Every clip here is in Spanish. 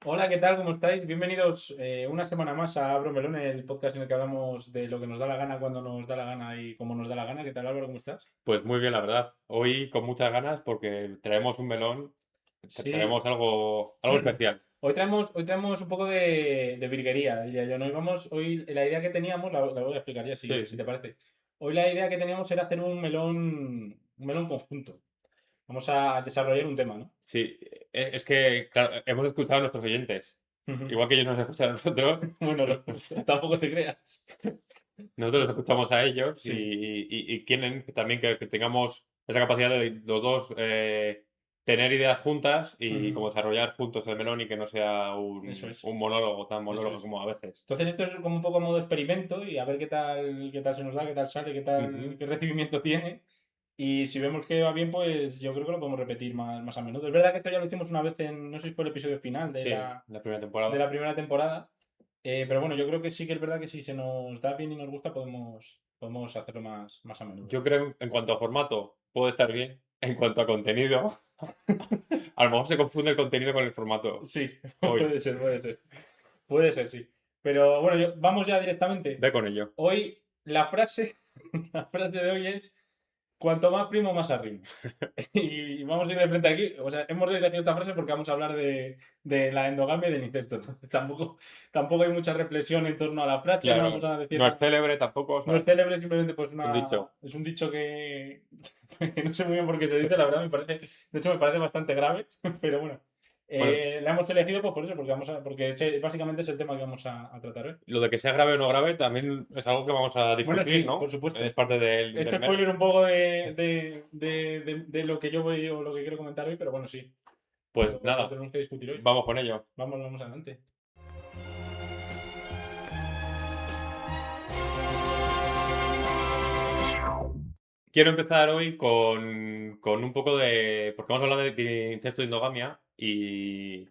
Hola, ¿qué tal? ¿Cómo estáis? Bienvenidos una semana más a Abro Melón, el podcast en el que hablamos de lo que nos da la gana, cuando nos da la gana y cómo nos da la gana. ¿Qué tal, Álvaro? ¿Cómo estás? Pues muy bien, la verdad. Hoy con muchas ganas porque traemos un melón, Sí, traemos algo especial. hoy traemos un poco de virguería, diría yo. Hoy la idea que teníamos, la voy a explicar ya si Sí, te parece. Hoy la idea que teníamos era hacer un melón conjunto. Vamos a desarrollar un tema, ¿no? sí. Es que, claro, hemos escuchado a nuestros oyentes, igual que ellos nos escuchan a nosotros, Bueno, tampoco te creas. nosotros los escuchamos a ellos y, Sí, y quieren también que tengamos esa capacidad de los dos tener ideas juntas y como desarrollar juntos el melón y que no sea eso es, un monólogo tan eso monólogo es. como a veces. Entonces esto es como un poco a modo experimento y a ver qué tal se nos da, qué tal sale, Ujú. qué recibimiento tiene. Y si vemos que va bien, pues yo creo que lo podemos repetir más a menudo. Es verdad que esto ya lo hicimos una vez no sé si fue el episodio final de Sí, la, la primera de temporada. la primera temporada. Pero bueno, yo creo que sí que es verdad que si se nos da bien y nos gusta, podemos hacerlo más a menudo. Yo creo en cuanto a formato puede estar bien. En cuanto a contenido, a lo mejor se confunde el contenido con el formato Sí, hoy. puede ser, puede ser. Puede ser, sí. Pero bueno, vamos ya directamente. Ve con ello. Hoy la frase, la frase de hoy es cuanto más primo, más arrimo. Y vamos a ir de frente aquí. O sea, hemos elegido esta frase porque vamos a hablar de la endogamia y del incesto. Entonces, tampoco hay mucha reflexión en torno a la frase, no vamos Claro, a decir no es nada. célèbre tampoco, o No es sea, célebre, simplemente pues es un dicho. es un dicho que no sé muy bien por qué se dice, la verdad de hecho me parece bastante grave, pero bueno. Bueno, La hemos elegido pues por eso, porque básicamente es el tema que vamos a tratar hoy. lo de que sea grave o no grave también es algo que vamos a Bueno, discutir, sí, por ¿no? Es supuesto. parte He hecho del spoiler un poco de lo que yo voy o lo que quiero comentar hoy, pero bueno, sí. Pues Lo nada, tenemos que discutir hoy. vamos con ello. Vamos adelante. Quiero empezar hoy con un poco de... Porque vamos a hablar de incesto y endogamia y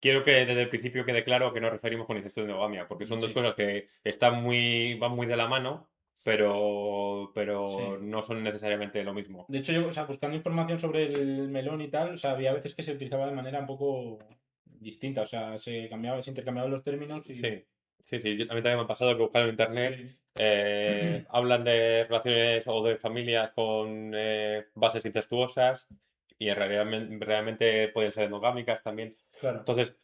quiero que desde el principio quede claro que nos referimos con incesto y endogamia, porque son dos Sí, cosas que van muy de la mano, pero sí. no son necesariamente lo mismo. De hecho, yo, o sea, buscando información sobre el melón y tal, o sea, había veces que se utilizaba de manera un poco distinta, o sea, se intercambiaban los términos y Sí, a mí también me ha pasado que buscando en internet sí, hablan de relaciones o de familias con bases incestuosas y en realidad realmente pueden ser endogámicas también. claro. Entonces,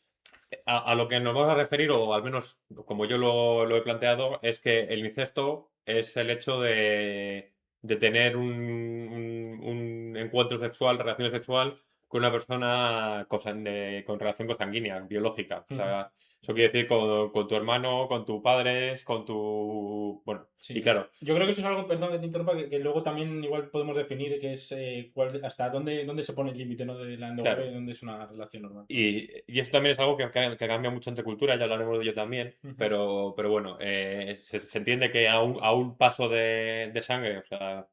a lo que nos vamos a referir, o al menos como yo lo he planteado, es que el incesto es el hecho de tener un encuentro sexual, relación sexual con una persona con relación consanguínea, biológica. O Ujú. sea, eso quiere decir con tu hermano, con tus padres, con tu... Bueno, y Sí. claro, Yo creo que eso es algo, perdón que te interrumpa, que luego también igual podemos definir que es hasta dónde se pone el límite, ¿no? De la endogamia claro. y dónde es una relación normal. Y eso también es algo que cambia mucho entre culturas, ya hablaremos de ello también, Ujú. pero bueno, se entiende que a un paso de sangre, o sea,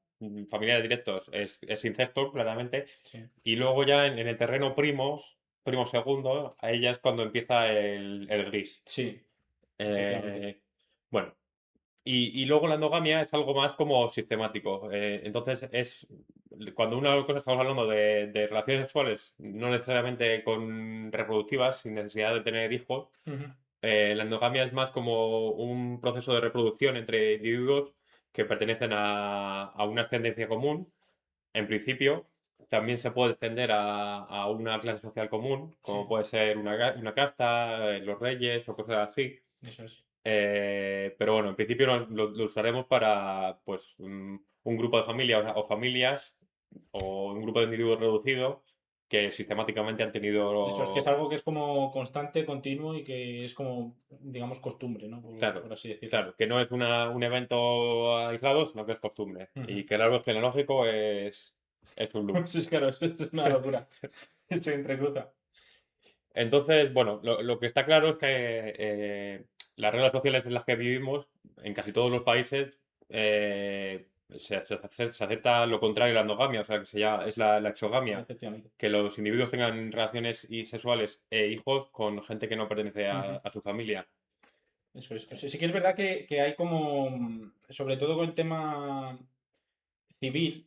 familiares directos, es incesto, claramente, Sí, y luego ya en el terreno primos, primo segundo, ahí ya es cuando empieza el gris. sí, efectivamente. Eh, bueno, y luego la endogamia es algo más como sistemático. Entonces es cuando una cosa estamos hablando de relaciones sexuales, no necesariamente con reproductivas, sin necesidad de tener hijos, Ujú. la endogamia es más como un proceso de reproducción entre individuos que pertenecen a una ascendencia común. En principio, también se puede extender a una clase social común, como Sí, puede ser una casta, los reyes o cosas así. eso es. Pero bueno, en principio lo usaremos para pues un grupo de familias o familias o un grupo de individuos reducido que sistemáticamente han Eso es que es tenido, algo que es como constante, continuo y que es como, digamos, costumbre, ¿no? Por claro, así decirlo. claro, que no es un evento aislado, sino que es costumbre. Ujú. Y que el árbol genealógico es un loop. Sí, es claro, eso es una locura. Se entrecruza. Entonces, bueno, lo que está claro es que las reglas sociales en las que vivimos, en casi todos los países, se acepta lo contrario a la endogamia, o sea, que es la exogamia, Efectivamente. que los individuos tengan relaciones sexuales e hijos con gente que no pertenece Ujú. a su familia. Eso es. O sea, sí que es verdad que hay como, sobre todo con el tema civil,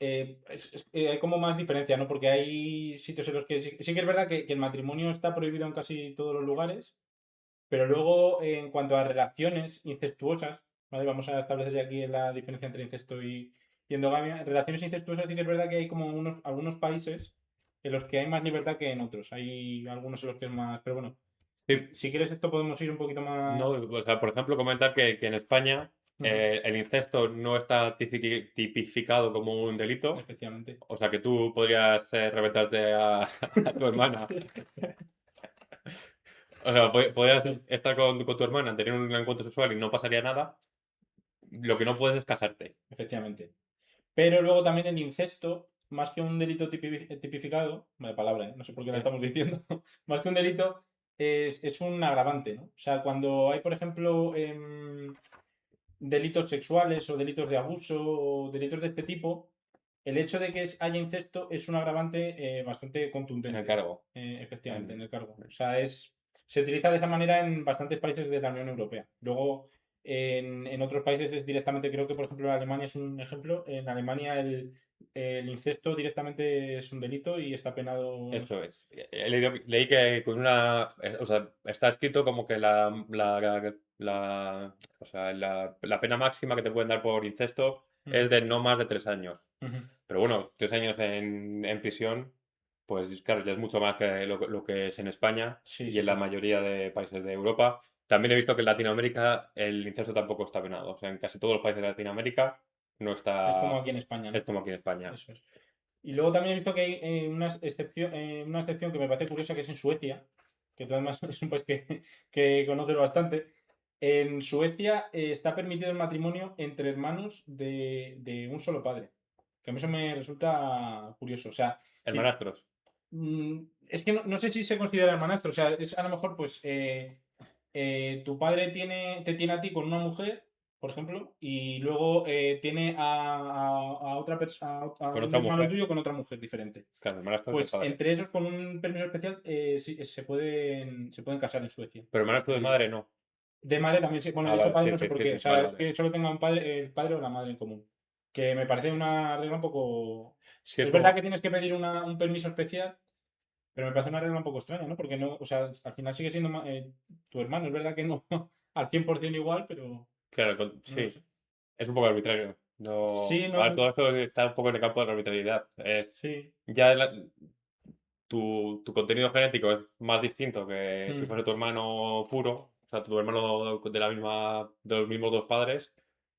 hay como más diferencia, ¿no? Porque hay sitios en los que sí que es verdad que el matrimonio está prohibido en casi todos los lugares, pero luego en cuanto a relaciones incestuosas, ¿vale? Vamos a establecer ya aquí la diferencia entre incesto y endogamia. Relaciones incestuosas sí que es verdad que hay como algunos países en los que hay más libertad que en otros. Hay algunos en los que es más... Pero bueno, Sí, si quieres esto podemos ir un poquito no, más... o sea, por ejemplo, comentar que en España Ujú, el incesto no está tipificado como un delito. efectivamente. O sea, que tú podrías reventarte a, a tu hermana. O sea, podrías Sí, estar con tu hermana, tener un encuentro sexual y no pasaría nada. Lo que no puedes es casarte. efectivamente. Pero luego también el incesto, más que un delito tipificado, vaya palabra, no sé por qué la Sí, estamos diciendo, más que un delito, es un agravante, ¿no? O sea, cuando hay, por ejemplo, delitos sexuales o delitos de abuso o delitos de este tipo, el hecho de que haya incesto es un agravante bastante en el contundente, cargo. efectivamente, en En- el cargo. O sea, se utiliza de esa manera en bastantes países de la Unión Europea. Luego, en otros países es directamente, creo que por ejemplo en Alemania es un ejemplo, en Alemania el incesto directamente es un delito y está penado. Eso es. Leí que con una. O sea, está escrito como que o sea, la pena máxima que te pueden dar por incesto es Ujú, de no más de 3 años. ujú. Pero bueno, 3 años en prisión, pues claro, ya es mucho más que lo que es en España Sí, y sí, en la sí. mayoría de países de Europa. También he visto que en Latinoamérica el incesto tampoco está penado. O sea, en casi todos los países de Latinoamérica no Es como está. aquí en España, Es ¿no? como aquí en España. Eso es. Y luego también he visto que hay una excepción que me parece curiosa, que es en Suecia, que tú además es un país que conoces bastante. En Suecia está permitido el matrimonio entre hermanos de un solo padre. Que a mí eso me resulta curioso. O sea, si, Hermanastros. es que no sé si se considera hermanastro. O sea, es a lo mejor, pues, tu padre te tiene a ti con una mujer, por ejemplo, y luego tiene a otra persona, a Con un otra hermano mujer. tuyo con otra mujer diferente. Claro, hermanastros de Pues padre. entre esos, con un permiso especial, sí, se pueden casar en Suecia. Pero hermanastro de Entre ellos. madre no. De madre también, sí. Bueno, he Ah, dicho vale, padre sí, no sé sí, por sí, qué. sí, O sea, vale, es vale. que solo tenga un padre, el padre o la madre en común. Que me parece una regla un poco. Sí, es Es verdad que como. tienes que pedir un permiso especial, pero me parece una regla un poco extraña, ¿no? Porque no, o sea, al final sigue siendo tu hermano. Es verdad que no al 100% igual, pero Claro, no lo sí. sé. Es un poco arbitrario. No. Sí, A ver, todo esto está un poco en el campo de la arbitrariedad. sí. Ya tu contenido genético es más distinto que si Mm, fuese tu hermano puro, o sea, tu hermano de los mismos dos padres,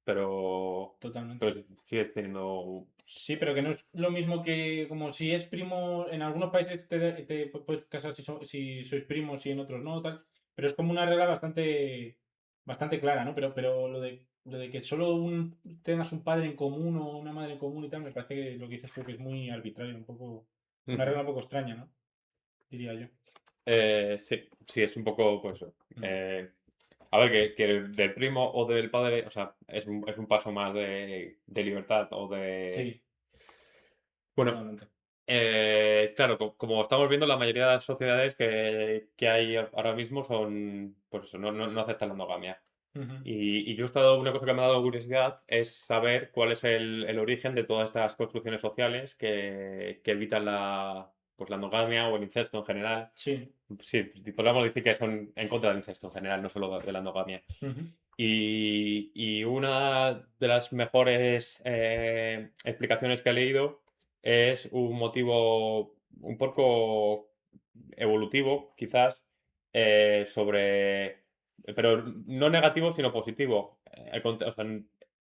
pero totalmente. sigues teniendo. Sí, pero que no es lo mismo que como si es primo, en algunos países te puedes casar si sois primos y en otros no, tal, pero es como una regla bastante clara, ¿no? Pero lo de que solo tengas un padre en común o una madre en común y tal, me parece que lo que dices tú que es muy arbitrario, una Ujú. regla un poco extraña, ¿no? Diría yo. Sí, sí, es un poco, pues, Mm, eh, a ver, que del primo o del padre, o sea, es un paso más de libertad o de. sí, Bueno, totalmente. claro, como estamos viendo, la mayoría de las sociedades que hay ahora mismo son, pues eso, no aceptan la endogamia. Ujú, Y yo he estado, una cosa que me ha dado curiosidad es saber cuál es el origen de todas estas construcciones sociales que evitan pues la endogamia o el incesto en general. sí. Sí, podríamos decir que son en contra del incesto en general, no solo de la endogamia. Ujú, Y una de las mejores explicaciones que he leído es un motivo un poco evolutivo, quizás, pero no negativo, sino positivo. O sea,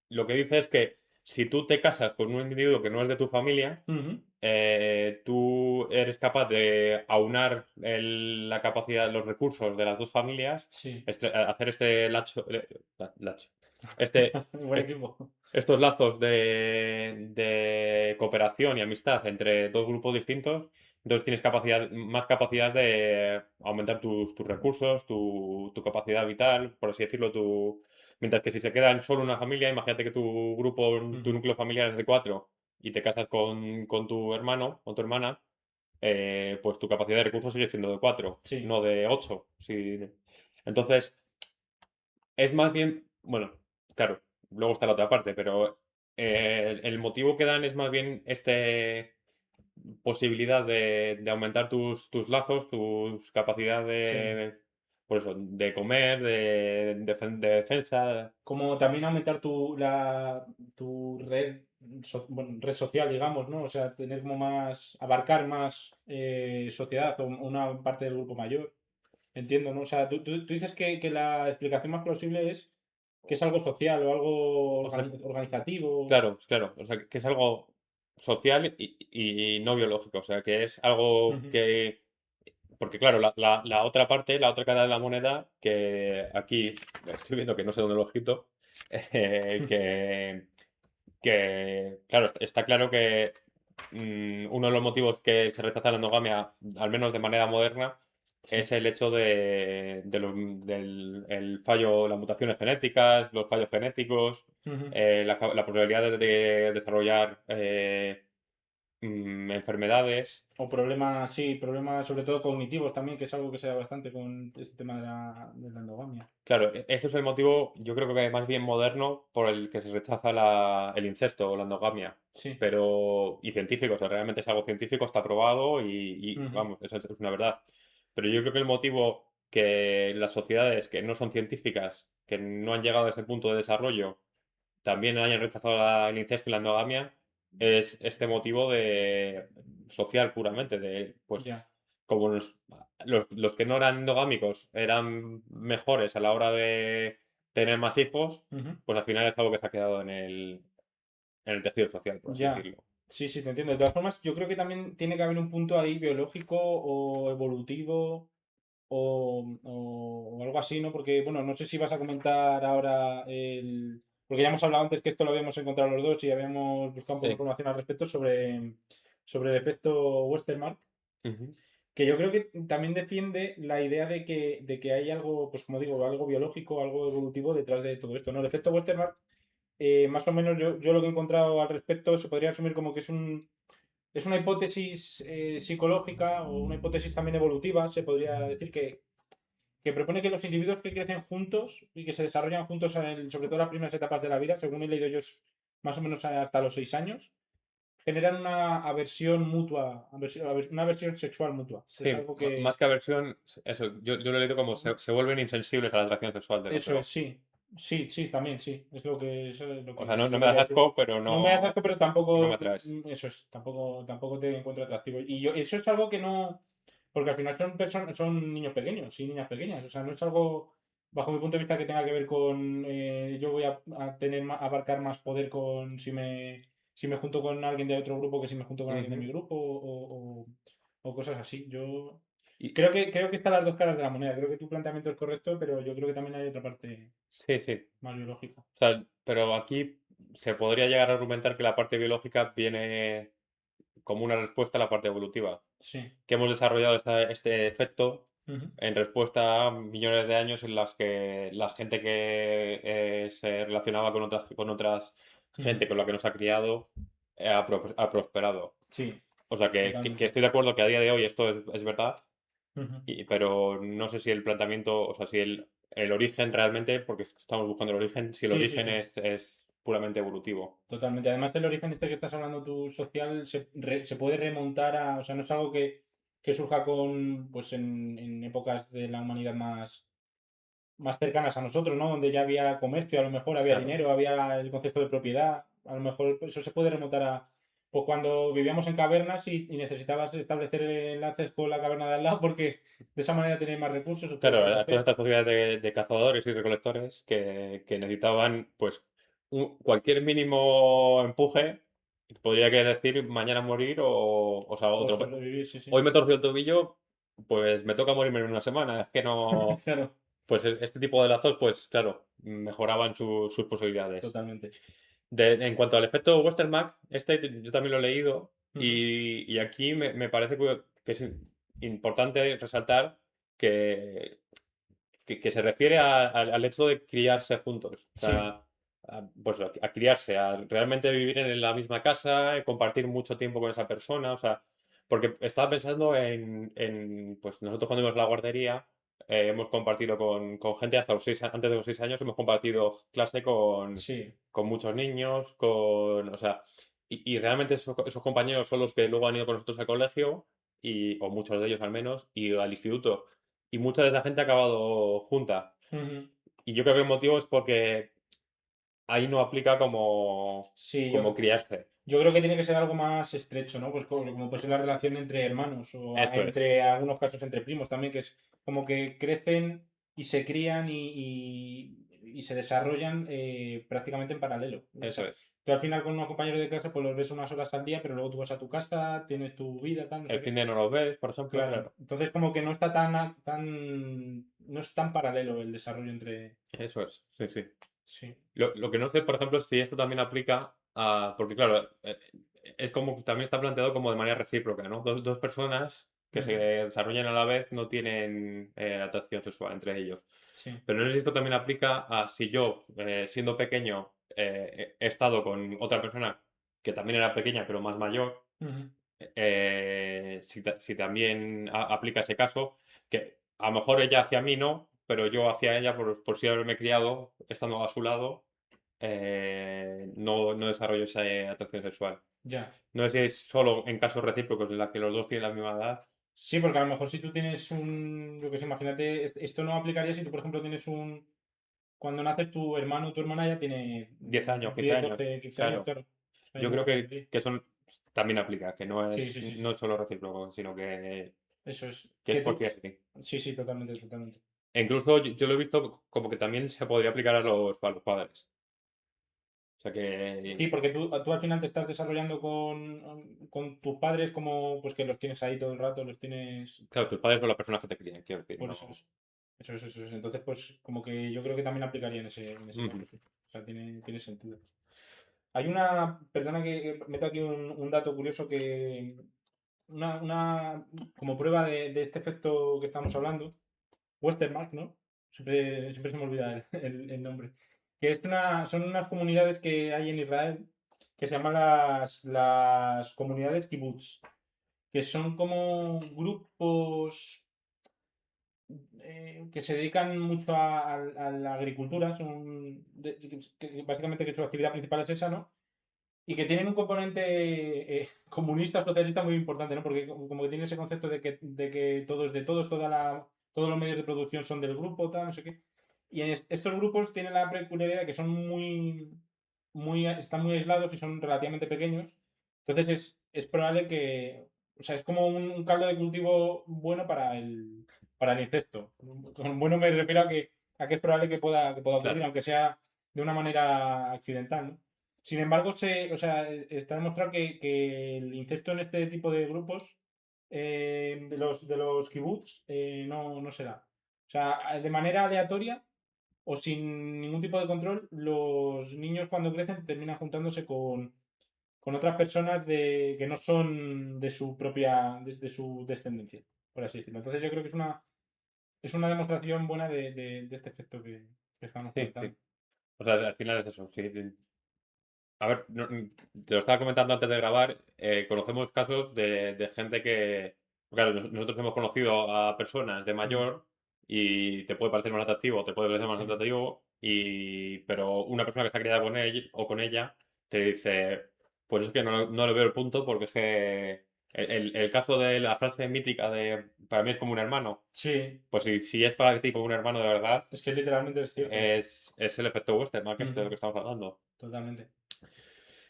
lo que dice es que si tú te casas con un individuo que no es de tu familia, ujú, tú eres capaz de aunar la capacidad, los recursos de las dos familias, sí. hacer este lacho, este, Buen est- equipo. estos lazos de cooperación y amistad entre dos grupos distintos. Entonces tienes más capacidad de aumentar tus recursos, tu capacidad vital, por así decirlo, mientras que si se queda en solo una familia, imagínate que tu grupo, tu Ujú, núcleo familiar es de cuatro y te casas con tu hermano o tu hermana, pues tu capacidad de recursos sigue siendo de 4, sí. no de 8. Sí. Entonces, es más bien, bueno, claro, luego está la otra parte, pero el motivo que dan es más bien posibilidad de aumentar tus lazos, tus capacidades Sí. pues eso, de comer, de defensa. Como también aumentar tu red, bueno, red social, digamos, ¿no? O sea, tener como más, abarcar más sociedad o una parte del grupo mayor. Entiendo, ¿no? O sea, tú dices que la explicación más plausible es que es algo social o algo O sea, organizativo. claro, claro. O sea, que es algo social y no biológico. O sea, que es algo Ujú. que. Porque, claro, la otra parte, la otra cara de la moneda, que aquí estoy viendo que no sé dónde lo he escrito, eh, que, claro, está claro que uno de los motivos que se rechaza la endogamia, al menos de manera moderna, Sí. es el hecho del el fallo, las mutaciones genéticas, los fallos genéticos, Ujú. la probabilidad de desarrollar enfermedades. O problemas, sí, problemas sobre todo cognitivos también, que es algo que se da bastante con este tema de la endogamia. Claro, este es el motivo, yo creo que más bien moderno, por el que se rechaza el incesto o la endogamia. Sí. Pero, y científico, o sea, realmente es algo científico, está probado Ujú. vamos, eso es una verdad. Pero yo creo que el motivo que las sociedades que no son científicas, que no han llegado a ese punto de desarrollo, también hayan rechazado el incesto y la endogamia, es este motivo de social puramente, de pues Ya. como los que no eran endogámicos eran mejores a la hora de tener más hijos, Ujú. pues al final es algo que se ha quedado en el tejido social, por así Ya. decirlo. Sí, sí, te entiendo. De todas formas, yo creo que también tiene que haber un punto ahí biológico o evolutivo o algo así, ¿no? Porque, bueno, no sé si vas a comentar ahora el... Porque ya hemos hablado antes que esto lo habíamos encontrado los dos y habíamos buscado un poco de Sí. información al respecto sobre el efecto Westermarck, Ujú. que yo creo que también defiende la idea de que hay algo, pues como digo, algo biológico, algo evolutivo detrás de todo esto, ¿no? El efecto Westermarck, más o menos yo lo que he encontrado al respecto se podría resumir como que es una hipótesis psicológica o una hipótesis también evolutiva, se podría decir que propone que los individuos que crecen juntos y que se desarrollan juntos, sobre todo en las primeras etapas de la vida, según he leído yo, es más o menos hasta los 6 años, generan una aversión mutua, una aversión sexual mutua, que es Sí, algo que... más que aversión, eso, yo lo he leído como se vuelven insensibles a la atracción sexual del Eso es, otro. sí. Sí, sí, también, sí. Eso es lo que, O sea, no, no lo me que das quería decir. asco, pero No me das asco, pero no me tampoco. atraes. Eso es, tampoco te encuentro atractivo. Y yo, eso es algo que no. Porque al final son niños pequeños y niñas pequeñas. O sea, no es algo, bajo mi punto de vista, que tenga que ver con. Yo voy a tener, abarcar más poder con si me junto con alguien de otro grupo que si me junto con alguien de Ujú. mi grupo o cosas así. Yo Y, creo que están las dos caras de la moneda. Creo que tu planteamiento es correcto, pero yo creo que también hay otra parte sí, sí. más biológica. O sea, pero aquí se podría llegar a argumentar que la parte biológica viene como una respuesta a la parte evolutiva, Sí. que hemos desarrollado este efecto Ujú, en respuesta a millones de años en las que la gente que se relacionaba con otras ujú. gente con la que nos ha criado ha prosperado. Sí, O sea, que totalmente. estoy de acuerdo que a día de hoy esto es verdad, Ujú. pero no sé si el planteamiento, o sea, si el origen realmente, porque estamos buscando el origen, si el Sí, sí, origen sí. es puramente evolutivo. Totalmente. Además, el origen este que estás hablando tú social se puede remontar a. O sea, no es algo que surja pues en épocas de la humanidad más cercanas a nosotros, ¿no? Donde ya había comercio, a lo mejor había Claro. dinero, había el concepto de propiedad. A lo mejor eso se puede remontar a. Pues cuando vivíamos en cavernas y necesitabas establecer enlaces con la caverna de al lado porque de esa manera tenías más recursos o Claro, podías a todas hacer. estas sociedades de cazadores y recolectores que necesitaban, pues, cualquier mínimo empuje, podría querer decir mañana morir o sea, O otro. sobrevivir, sí, sí. Hoy me torció el tobillo, pues me toca morirme en una semana. Es que no. Claro, Pues este tipo de lazos, pues claro, mejoraban sus posibilidades. totalmente. En cuanto al efecto Westermarck, yo también lo he leído Ujú. y aquí me parece que es importante resaltar que, que se refiere al hecho de criarse juntos. O Sí, sea, pues a criarse, a realmente vivir en la misma casa, compartir mucho tiempo con esa persona. O sea, porque estaba pensando pues nosotros cuando íbamos a la guardería. hemos compartido con gente hasta antes de los 6 años, hemos compartido clase Sí. con muchos niños, o sea, y realmente esos compañeros son los que luego han ido con nosotros al colegio, o muchos de ellos al menos, y al instituto. Y mucha de esa gente ha acabado junta. Ujú. Y yo creo que el motivo es porque ahí no aplica Sí, como criarse. yo creo que tiene que ser algo más estrecho, ¿no? Pues como puede ser la relación entre hermanos o Eso es, entre algunos casos entre primos también, que es como que crecen y se crían y se desarrollan prácticamente en paralelo. O eso sea, es. tú al final con unos compañeros de clase pues los ves unas horas al día, pero luego tú vas a tu casa, tienes tu vida, tal, no El sé qué. fin de no lo ves, por ejemplo, Claro. claro. Entonces como que no está no es tan paralelo el desarrollo entre... Eso es, sí, sí. Sí. Lo que no sé, por ejemplo, es si esto también aplica a. Porque, claro, es como también está planteado como de manera recíproca, ¿no? Dos personas que se Ujú. desarrollan a la vez no tienen atracción sexual entre ellos. Sí. Pero no sé si esto también aplica a si yo, siendo pequeño, he estado con otra persona que también era pequeña pero más mayor, Ujú. si también aplica ese caso, que a lo mejor ella hacia mí no, pero yo hacia ella, por si haberme criado estando a su lado, no desarrollo esa atracción sexual. Ya. No sé si es solo en casos recíprocos en la que los dos tienen la misma edad. Sí, porque a lo mejor si tú tienes yo que sé, imagínate, esto no aplicaría si tú, por ejemplo, tienes cuando naces tu hermano o tu hermana ya tiene 10 años, 15 10, años, 12, 15 años, claro. claro. Ahí Yo no creo aplicaría. que eso también aplica, que no Sí, es, sí, sí, no sí. es solo recíproco, sino Eso es. que es cualquier sí. Sí, sí, totalmente, totalmente. E incluso yo lo he visto como que también se podría aplicar a los padres. O sea Sí, que, porque tú al final te estás desarrollando con tus padres como pues que los tienes ahí todo el rato, los tienes. claro, tus padres son las personas que te crían, quiero decir, Por eso no. es. Eso es. Entonces, pues como que yo creo que también aplicaría en ese caso, Ujú. sí. O sea, tiene sentido. Perdona que meto aquí un dato curioso como prueba de este efecto que estamos hablando, Westermark, ¿no? Siempre se me olvida el nombre. Que son unas comunidades que hay en Israel que se llaman las comunidades kibbutz, que son como grupos que se dedican mucho a la agricultura, básicamente que su actividad principal es esa, ¿no? Y que tienen un componente comunista, socialista muy importante, ¿no? Porque como que tiene ese concepto de que todo es de todos, todos los medios de producción son del grupo, tal, no sé qué. Y estos grupos tienen la peculiaridad que son están muy aislados y son relativamente pequeños. Entonces es probable o sea, es como un caldo de cultivo bueno para el incesto. Con bueno me refiero a que es probable que pueda ocurrir, Claro, aunque sea de una manera accidental, ¿no? Sin embargo, o sea, está demostrado que el incesto en este tipo de grupos de los kibbutz no se da. O sea, de manera aleatoria o sin ningún tipo de control, los niños cuando crecen terminan juntándose con otras personas que no son de su descendencia, por así decirlo. Entonces yo creo que es una demostración buena de este efecto que estamos sí, comentando. sí. O sea, al final es eso, sí. A ver, te lo estaba comentando antes de grabar, conocemos casos de gente que, claro, nosotros hemos conocido a personas de Mm, mayor y te puede parecer más atractivo, te puede parecer más sí, atractivo, pero una persona que se ha criado con él o con ella te dice, pues es que no le veo el punto porque es que el caso de la frase mítica de, para mí es como un hermano, sí, pues si es para ti como un hermano de verdad, es que literalmente es cierto eso. es el efecto western, ¿no? Que es de lo Ujú, que estamos hablando. totalmente.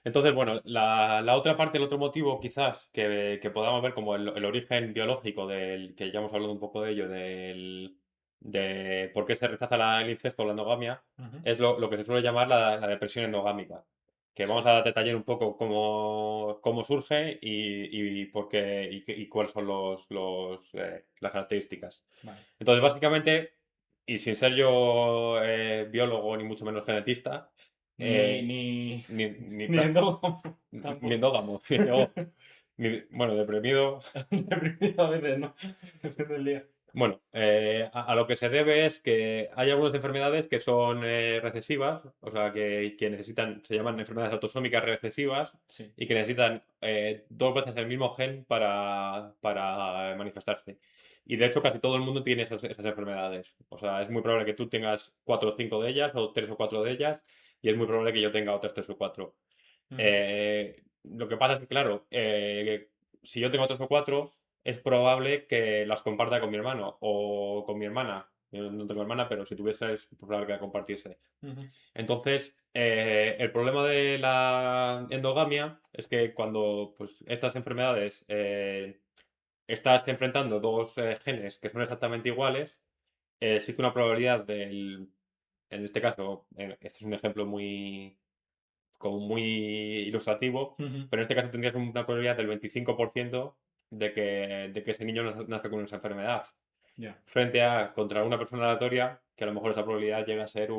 Entonces, bueno, la otra parte, el otro motivo quizás que podamos ver como el origen biológico que ya hemos hablado un poco de ello, de por qué se rechaza el incesto o la endogamia, Ujú, es lo que se suele llamar la depresión endogámica, que vamos sí, a detallar un poco cómo surge por qué y cuáles son las características. vale. Entonces, básicamente, y sin ser yo biólogo ni mucho menos genetista, Ni, eh, ni, ni, ni, ni pra- endógamo ni tampoco. endógamo, bueno, deprimido. Deprimido a veces, ¿no? Depende del día. Bueno, a lo que se debe es que hay algunas enfermedades que son recesivas, o sea, que se llaman enfermedades autosómicas recesivas Sí. y que necesitan 2 veces el mismo gen para manifestarse. Y de hecho casi todo el mundo tiene esas enfermedades. O sea, es muy probable que tú tengas 4 o 5 de ellas, o 3 o 4 de ellas, y es muy probable que yo tenga otras 3 o 4. Ujú. Lo que pasa es que, claro, si yo tengo 3 o 4, es probable que las comparta con mi hermano o con mi hermana. Yo no tengo hermana, pero si tuviese es probable que la compartiese. Ujú. Entonces, el problema de la endogamia es que cuando pues, estas enfermedades estás enfrentando dos genes que son exactamente iguales, existe una probabilidad en este caso, este es un ejemplo como muy ilustrativo, Ujú. pero en este caso tendrías una probabilidad del 25% de que ese niño nazca con esa enfermedad, Ya. frente a contra una persona aleatoria, que a lo mejor esa probabilidad llega a ser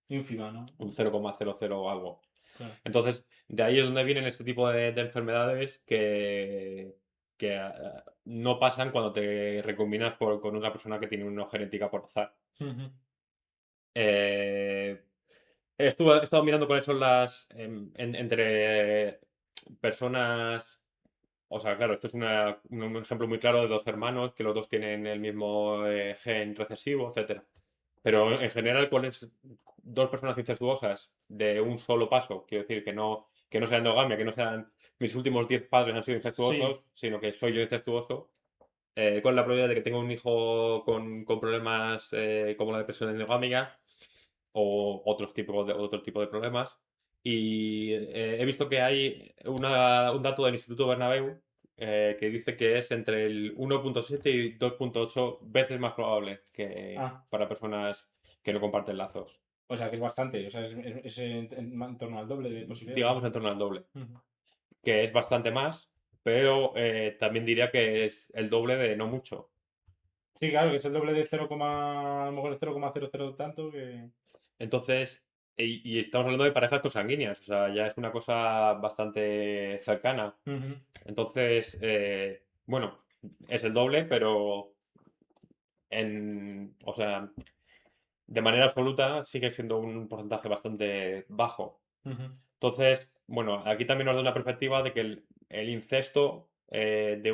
Ínfima, ¿no? un 0,00 o algo. Claro. Entonces, de ahí es donde vienen este tipo de enfermedades que no pasan cuando te recombinas con una persona que tiene una genética por azar. Ujú. Eh, he estado mirando cuáles son entre personas. O sea, claro, esto es un ejemplo muy claro de dos hermanos que los dos tienen el mismo gen recesivo, etcétera. Pero en general, ¿cuáles dos personas incestuosas de un solo paso? Quiero decir que no sea endogamia, que no sean mis últimos 10 padres han sido Sí. incestuosos, sino que soy yo incestuoso. ¿Cuál es la probabilidad de que tenga un hijo con problemas como la depresión endogámica o otro tipo de problemas? Y he visto que hay un dato del Instituto Bernabéu que dice que es entre el 1,7 y 2,8 veces más probable que Ah, para personas que no comparten lazos. o sea que es bastante. O sea, es en torno al doble de posibilidades, Digamos ¿no? en torno al doble, Ujú. que es bastante más, pero también diría que es el doble de no mucho. Sí, claro, que es el doble de 0, a lo mejor es 0,00 tanto que. Entonces, y estamos hablando de parejas consanguíneas, o sea, ya es una cosa bastante cercana. Ujú. Entonces, bueno, es el doble, pero o sea, de manera absoluta sigue siendo un porcentaje bastante bajo. Ujú. Entonces, bueno, aquí también nos da una perspectiva de que el incesto de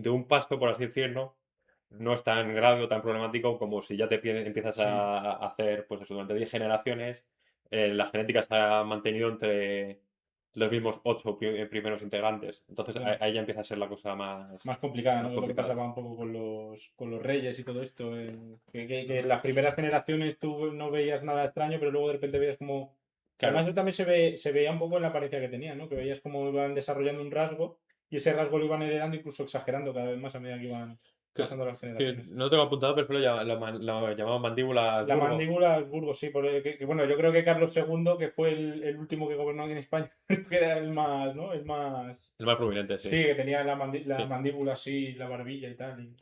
un pasto, por así decirlo, no es tan grave o tan problemático como si ya empiezas Sí. a hacer, pues eso, durante 10 generaciones, la genética se ha mantenido entre los mismos 8 primeros integrantes. Entonces Claro. ahí ya empieza a ser la cosa Más complicada, ¿no? más Que es lo que complicada. pasaba un poco con los reyes y todo esto. Que en las primeras generaciones tú no veías nada extraño, pero luego de repente veías como. Además, Claro, eso también se veía un poco en la apariencia que tenían, ¿no? Que veías cómo iban desarrollando un rasgo y ese rasgo lo iban heredando, incluso exagerando cada vez más a medida que iban pasando las sí, generaciones. no lo tengo apuntado, pero lo llamaban mandíbula La Habsburgo. mandíbula Habsburgo, sí, bueno, yo creo que Carlos II, que fue el último que gobernó aquí en España, que era el más, ¿no? El más. El más prominente, Sí, sí. que tenía la Sí. mandíbula así, la barbilla y tal.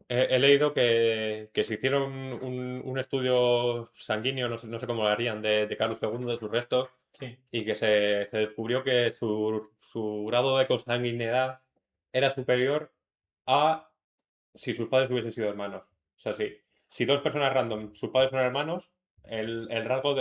He leído que se hicieron un estudio sanguíneo, no sé cómo lo harían, de Carlos II, de sus restos, Sí. y que se descubrió que su grado de consanguinidad era superior a si sus padres hubiesen sido hermanos. O sea, si dos personas random, sus padres son hermanos, el grado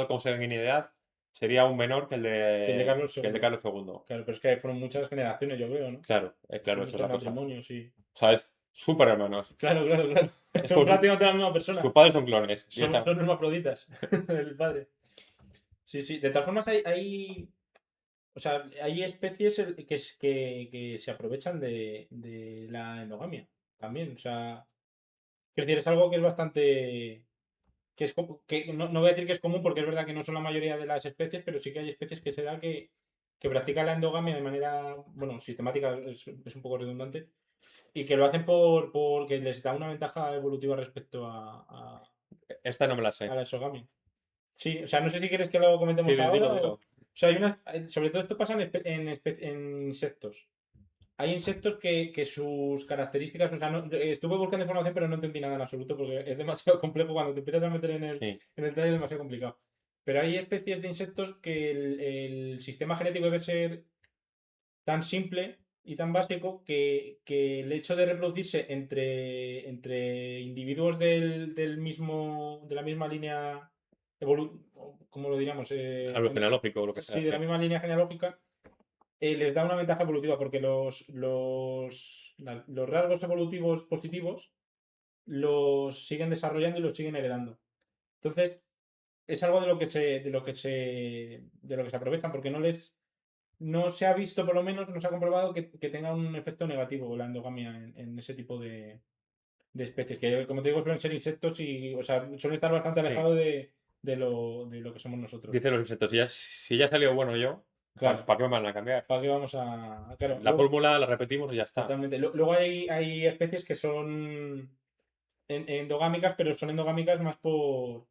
de consanguinidad sería aún menor que el Que el de de, Carlos que el de II. Carlos II. Claro, pero es que fueron muchas generaciones, yo veo, ¿no? Claro, Fueron esa es muchos la cosa. matrimonios, sí. O sea, es súper hermanos. Claro, claro, claro. Es Son como prácticamente la misma sus persona. padres son clones, Son directamente. hermafroditas, el padre. Sí, sí. De todas formas, o sea, hay especies que se aprovechan de la endogamia también. O sea, es decir, es algo que es bastante. Que no voy a decir que es común porque es verdad que no son la mayoría de las especies, pero sí que hay especies que se da que practican la endogamia de manera, bueno, sistemática, es un poco redundante, y que lo hacen porque les da una ventaja evolutiva respecto Esta no me la a sé. la exogamia. Sí, o sea, no sé si quieres que lo Sí, comentemos dilo, ahora o. dilo. O sea, hay unas. Sobre todo esto pasa en insectos. Hay insectos que sus características. O sea, estuve buscando información, pero no entendí nada en absoluto porque es demasiado complejo. Cuando te empiezas a meter Sí. en el detalle es demasiado complicado. Pero hay especies de insectos que el sistema genético debe ser tan simple y tan básico que el hecho de reproducirse entre individuos de la misma línea, ¿cómo lo diríamos? Algo genealógico o lo que sea, Sí, de la sí. misma línea genealógica, les da una ventaja evolutiva porque los rasgos evolutivos positivos los siguen desarrollando y los siguen heredando. Entonces, es algo de lo que se aprovechan, porque no se ha visto, por lo menos, no se ha comprobado que tenga un efecto negativo la endogamia en ese tipo de especies, que como te digo, suelen ser insectos y, o sea, suelen estar bastante Sí, alejados de lo que somos nosotros. dicen los insectos, si ya salió bueno yo, ¿para Claro, qué me van a cambiar? ¿para qué vamos a...? Claro, La luego, fórmula la repetimos y ya está. totalmente. Luego hay especies que son endogámicas, pero son endogámicas más por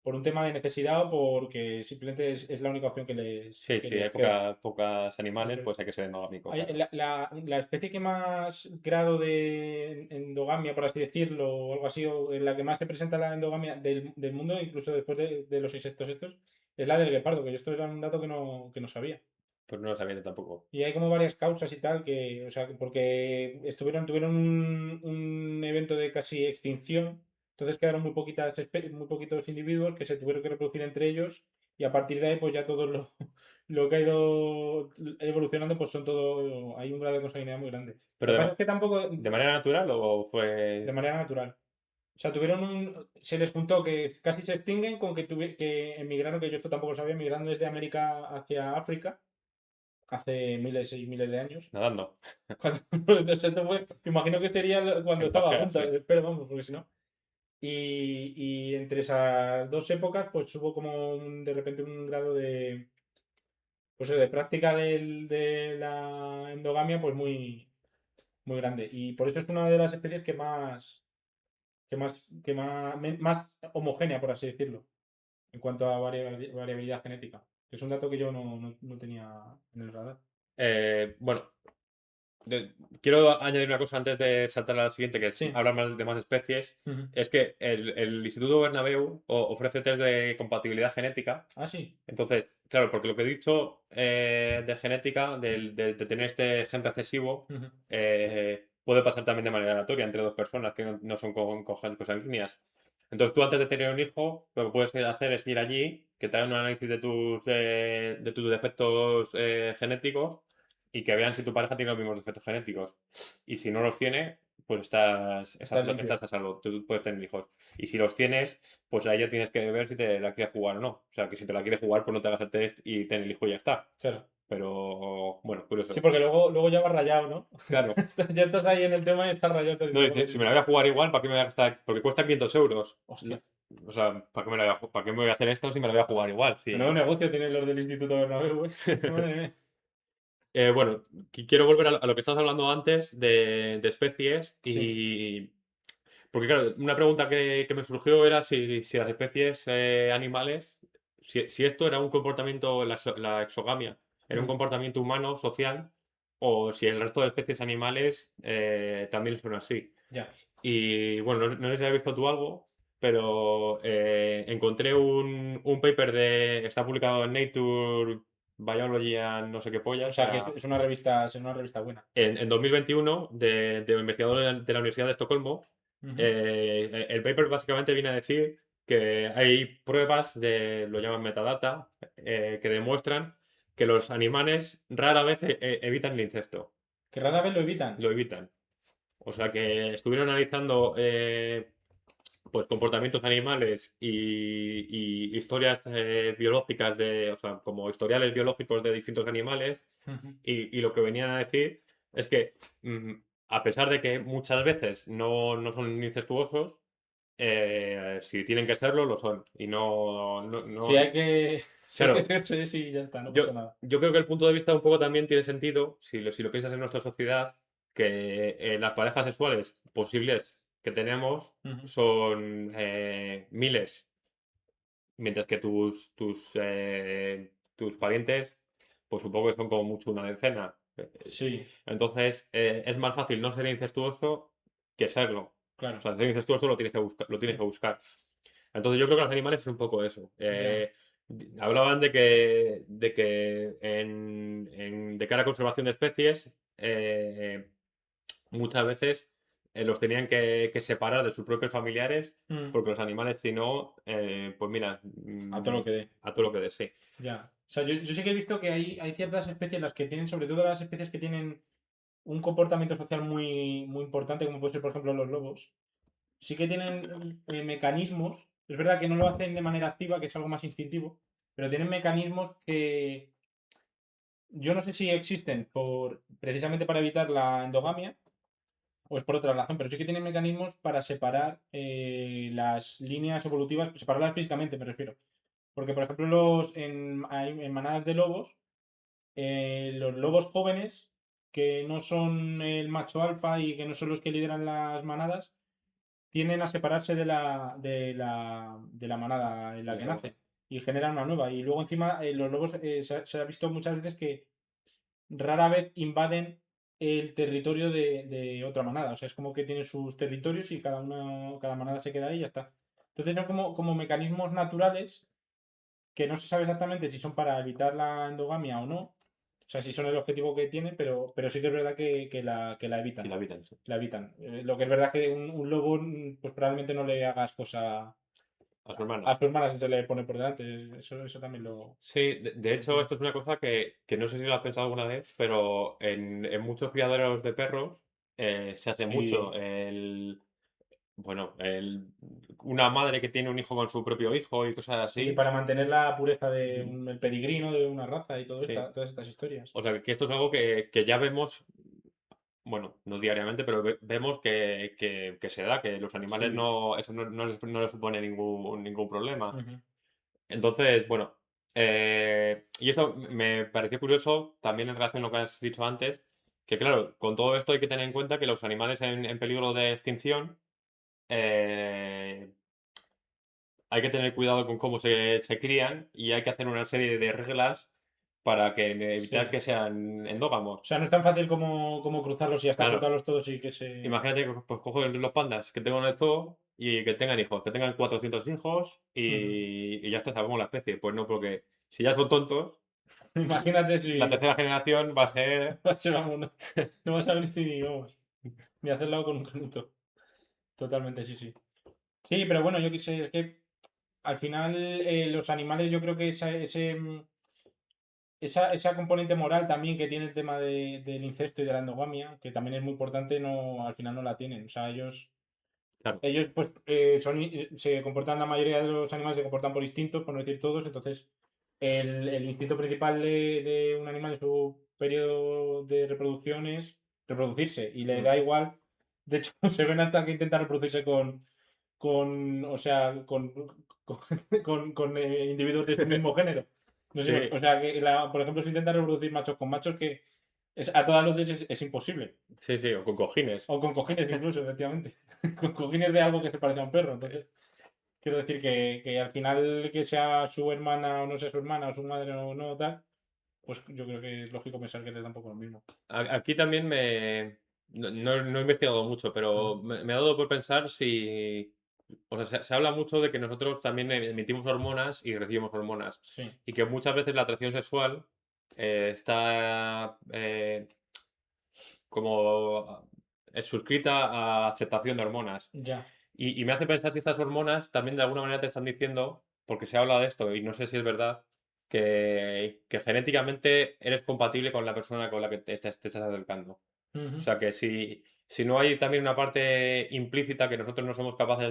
un tema de necesidad o porque simplemente es la única opción Sí, que sí, hay les queda. pocas animales, Eso es. pues hay que ser endogámico, Hay- claro. la especie que más grado de endogamia, por así decirlo, o algo así, o en la que más se presenta la endogamia del mundo, incluso después de los insectos estos, es la del guepardo, que yo esto era un dato que no sabía. Pues no lo sabía yo tampoco. Y hay como varias causas y tal, o sea, porque tuvieron un evento de casi extinción, entonces quedaron muy poquitos individuos que se tuvieron que reproducir entre ellos, y a partir de ahí, pues ya todo lo que ha ido evolucionando, pues hay un grado de consanguinidad muy grande. ¿Pero Lo que pasa es que tampoco de manera natural o de fue...? manera natural. O sea, se les juntó que casi se extinguen con que emigraron, que yo esto tampoco lo sabía, emigrando desde América hacia África hace miles y miles de años. Nadando? Cuando esto fue, me imagino que sería cuando En estaba a pajera, punto, sí. espero, vamos, porque si no. Y entre esas dos épocas, pues hubo como de repente un grado de práctica de la endogamia, pues muy, muy grande. Y por eso es una de las especies más homogénea, por así decirlo, en cuanto a variabilidad genética. Que es un dato que yo no tenía en el radar. Bueno, quiero añadir una cosa antes de saltar a la siguiente, que es Sí. hablar más de más especies. Ujú. Es que el Instituto Bernabéu ofrece test de compatibilidad genética. Ah, sí. Entonces, claro, porque lo que he dicho de genética, de tener este gen recesivo, Ujú. puede pasar también de manera aleatoria entre dos personas que no son consanguíneas. Entonces, tú antes de tener un hijo, lo que puedes hacer es ir allí, que te hagan un análisis de tus defectos genéticos y que vean si tu pareja tiene los mismos defectos genéticos. Y si no los tiene, pues estás, Estás estás, limpio. estás a salvo, tú puedes tener hijos. Y si los tienes, pues ahí ya tienes que ver si te la quieres jugar o no. O sea, que si te la quieres jugar, pues no te hagas el test y ten el hijo y ya está. Claro. Pero, bueno, Sí, curioso. porque luego ya vas rayado, ¿no? Claro. Ya estás ahí en el tema y estás rayado. Estás No, diciendo, dice, joder, si me la voy a jugar igual, ¿para qué me voy a gastar? Porque cuesta 500 euros. hostia. O sea, ¿para qué me voy a hacer esto si me la voy a jugar igual? Menudo Sí. negocio tienen los del Instituto Bernabéu, Madre mía. Bueno, quiero volver a lo que estabas hablando antes de especies Sí. y... Porque claro, una pregunta que me surgió era si las especies animales, si esto era un comportamiento, la exogamia, era un Mm, comportamiento humano, social, o si el resto de especies animales también son así. ya. Y bueno, no sé si has visto tú algo, pero encontré un paper está publicado en Nature Biology and no sé qué polla, O o sea, que sea, es una revista buena. en 2021 de un investigador de la Universidad de Estocolmo. Ujú. El paper básicamente viene a decir que hay pruebas lo llaman metadata, que demuestran que los animales rara vez evitan el incesto, Que rara vez lo evitan. lo evitan. O sea que estuvieron analizando pues comportamientos animales y historias biológicas o sea, como historiales biológicos de distintos animales, Ujú. y lo que venían a decir es que mm, a pesar de que muchas veces no son incestuosos, si tienen que serlo, lo son. Y Si hay que, si hay que claro, hacerse, sí, ya está, no yo, pasa nada. yo creo que el punto de vista un poco también tiene sentido, si lo piensas en nuestra sociedad, que las parejas sexuales posibles que tenemos Ujú. son miles, mientras que tus parientes, pues supongo que son como mucho una decena. Sí, Entonces, es más fácil no ser incestuoso que serlo. O claro. sea, ser incestuoso lo tienes que buscar, lo tienes que buscar. Entonces yo creo que los animales es un poco eso. Ya. Hablaban de que de cara a conservación de especies, muchas veces los tenían que separar de sus propios familiares, Mm. porque los animales, si no, pues mira, A todo lo que dé. a todo lo que desee. Ya. O sea, yo sí que he visto que hay ciertas especies, las que tienen, sobre todo las especies que tienen un comportamiento social muy importante, como puede ser, por ejemplo, los lobos, sí que tienen mecanismos. Es verdad que no lo hacen de manera activa, que es algo más instintivo, pero tienen mecanismos que yo no sé si existen precisamente para evitar la endogamia o es por otra razón, pero sí que tienen mecanismos para separar las líneas evolutivas, separarlas físicamente, me refiero. Porque, por ejemplo, en manadas de lobos, los lobos jóvenes, que no son el macho alfa y que no son los que lideran las manadas, tienden a separarse de la manada en la que nace y generan una nueva. Y luego encima los lobos se ha visto muchas veces que rara vez invaden el territorio de otra manada. O sea, es como que tienen sus territorios y cada manada se queda ahí y ya está. Entonces son como mecanismos naturales que no se sabe exactamente si son para evitar la endogamia o no. O sea, si son el objetivo que tienen, pero sí que es verdad que la Y evitan. la habitan, sí. La evitan. Lo que es verdad que un lobo, pues probablemente no le hagas cosa A su hermana. a su hermana si se le pone por delante. Eso también Sí, de lo hecho, entiendo. esto es una cosa que no sé si lo has pensado alguna vez, pero en muchos criaderos de perros se hace mucho. Sí, Bueno, una madre que tiene un hijo con su propio hijo y cosas sí, así. para mantener la pureza Mm, el pedigrino de una raza y sí. todas estas historias. O sea, que esto es algo que ya vemos, bueno, no diariamente, pero vemos que se da, que los animales Sí. eso no les supone ningún problema. Ujú. Entonces, bueno, y eso me pareció curioso también en relación a lo que has dicho antes, que claro, con todo esto hay que tener en cuenta que los animales en peligro de extinción, eh, hay que tener cuidado con cómo se crían y hay que hacer una serie de reglas para evitar Sí. que sean endógamos. O sea, no es tan fácil como cruzarlos y hasta Claro, juntarlos todos y que se. imagínate que pues, cojo los pandas que tengo en el zoo y que tengan hijos, que tengan 400 hijos Ujú. y ya está, sabemos la especie. Pues no, porque si ya son tontos, Imagínate la si. tercera generación va a ser. Vamos, no vas a ver ni hacerlo con un canuto. Totalmente, sí, sí. Sí, pero bueno, yo qué sé, es que al final los animales yo creo que esa componente moral también que tiene el tema del incesto y de la endogamia, que también es muy importante, no, al final no la tienen. O sea, ellos, Claro. ellos pues se comportan, la mayoría de los animales se comportan por instinto, por no decir todos, entonces el instinto principal de un animal en su periodo de reproducción es reproducirse y le Mm. da igual. De hecho, se ven hasta que intenta reproducirse o sea, con, individuos de su mismo género. No sé, Sí, o sea, por ejemplo, se intenta reproducir machos con machos que a todas luces es imposible. sí, sí, o con cojines. O con cojines incluso, efectivamente. Con cojines de algo que se parece a un perro. Entonces, quiero decir que al final que sea su hermana o no sea su hermana, o su madre o no, tal, pues yo creo que es lógico pensar que les da un poco lo mismo. Aquí también no he investigado mucho, Ujú. pero me ha dado por pensar si. O sea, se habla mucho de que nosotros también emitimos hormonas y recibimos hormonas. Sí, Y que muchas veces la atracción sexual está como es suscrita a aceptación de hormonas. ya. Y me hace pensar si estas hormonas también de alguna manera te están diciendo, porque se habla de esto y no sé si es verdad, que genéticamente eres compatible con la persona con la que te estás acercando. O Ujú. sea que si no hay también una parte implícita que nosotros no somos capaces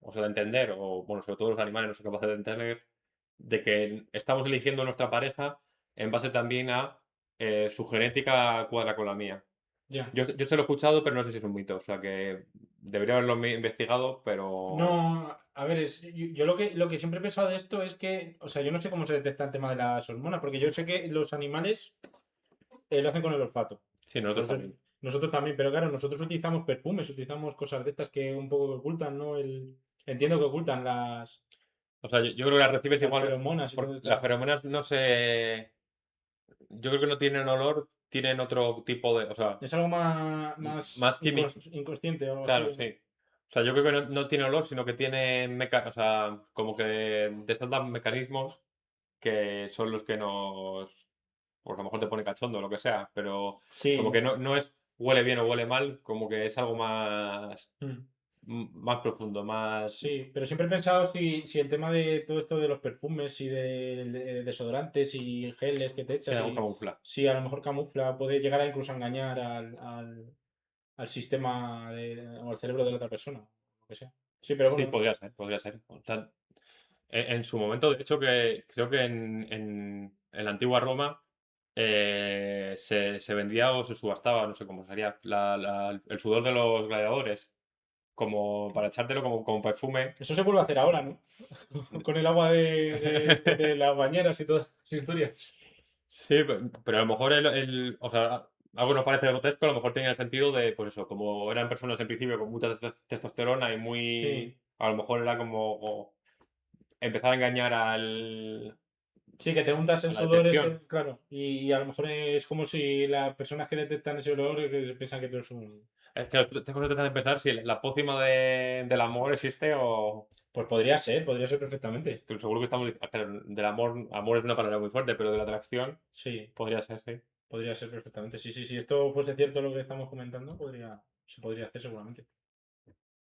o sea, de entender, o bueno, sobre todo los animales no son capaces de entender, de que estamos eligiendo nuestra pareja en base también a su genética cuadra con la mía. Ya. Yo se lo he escuchado, pero no sé si es un mito. O sea que debería haberlo investigado, pero. No, a ver, yo lo que siempre he pensado de esto es que, o sea, yo no sé cómo se detecta el tema de las hormonas, porque yo sé que los animales lo hacen con el olfato. Sí, nosotros Entonces, también. nosotros también, pero claro, nosotros utilizamos perfumes, utilizamos cosas de estas que un poco ocultan, ¿no? Entiendo que ocultan O sea, yo creo que las recibes las igual. feromonas y todo Porque esto. las feromonas no se. Yo creo que no tienen olor, tienen otro tipo de. O sea, Es algo más más químico. inconsciente o algo así. Claro, sí. O sea, yo creo que no tiene olor, sino que tiene. O sea, como que desatan mecanismos que son los que nos. Pues a lo mejor te pone cachondo o lo que sea, pero como Sí. que no es huele bien o huele mal, como que es algo más. Mm. más profundo, más... Sí, pero siempre he pensado si el tema de todo esto de los perfumes y de desodorantes y geles que te Sí, echas, algo y camufla. si a lo mejor camufla, puede llegar a incluso engañar al sistema o al cerebro de la otra persona, lo que sea. Sí, pero Sí, bueno, podría ser, podría ser. O sea, en su momento, de hecho, que creo que en la antigua Roma se vendía o se subastaba, no sé cómo sería, el sudor de los gladiadores, como para echártelo como perfume. eso se vuelve a hacer ahora, ¿no? Con el agua de las bañeras y todas las historias. Sí, pero a lo mejor o sea, algo nos parece grotesco, a lo mejor tenía el sentido de, pues eso, como eran personas en principio con mucha testosterona y Sí, muy, a lo mejor era como empezar a engañar sí, que te untas a el la sudor detección. ese, claro. Y a lo mejor es como si las personas que detectan ese olor piensan que tú eres un... Es que estas cosas te hacen pensar si la pócima del amor existe o... Pues podría ser perfectamente. Estoy seguro que estamos... Claro, del amor, amor es una palabra muy fuerte, pero de la atracción Sí, podría ser, sí. podría ser perfectamente. Sí, sí, si esto fuese cierto lo que estamos comentando, se podría hacer seguramente.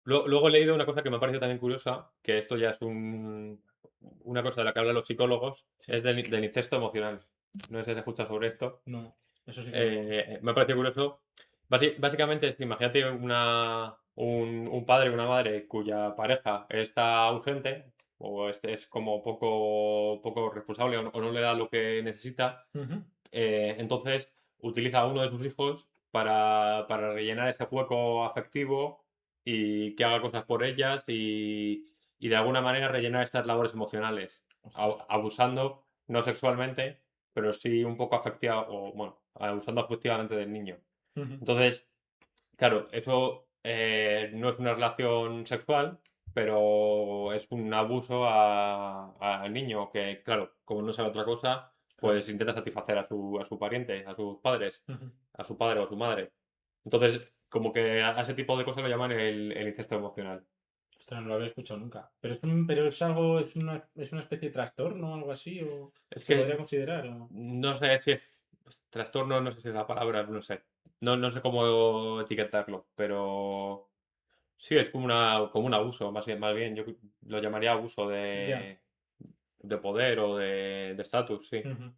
Luego he leído una cosa que me ha parecido también curiosa, que esto ya es una cosa de la que hablan los psicólogos, Sí, es del incesto emocional. No sé si has escuchado sobre esto. no, eso sí que no. Me ha parecido curioso. Básicamente, imagínate un padre o una madre cuya pareja está ausente o es como poco responsable o no le da lo que necesita. Ujú, Entonces utiliza a uno de sus hijos para rellenar ese hueco afectivo y que haga cosas por ellas y de alguna manera rellenar estas labores emocionales, ostras. abusando, no sexualmente, pero sí un poco afectiva, o bueno, abusando afectivamente del niño. Ujú, Entonces, claro, eso no es una relación sexual, pero es un abuso al niño que, claro, como no sabe otra cosa, claro. pues intenta satisfacer a su pariente, a sus padres, Ujú. a su padre o a su madre. Entonces, como que a ese tipo de cosas lo llaman el incesto emocional. Ostras, no lo había escuchado nunca. Pero es algo, es una especie de trastorno o algo así, o Es se podría que considerar, o... no sé si es pues, trastorno, no sé si es la palabra, no sé. No sé cómo etiquetarlo, pero sí, es como un abuso, más bien. Yo lo llamaría abuso Ya. de poder o de estatus, sí. Ujú.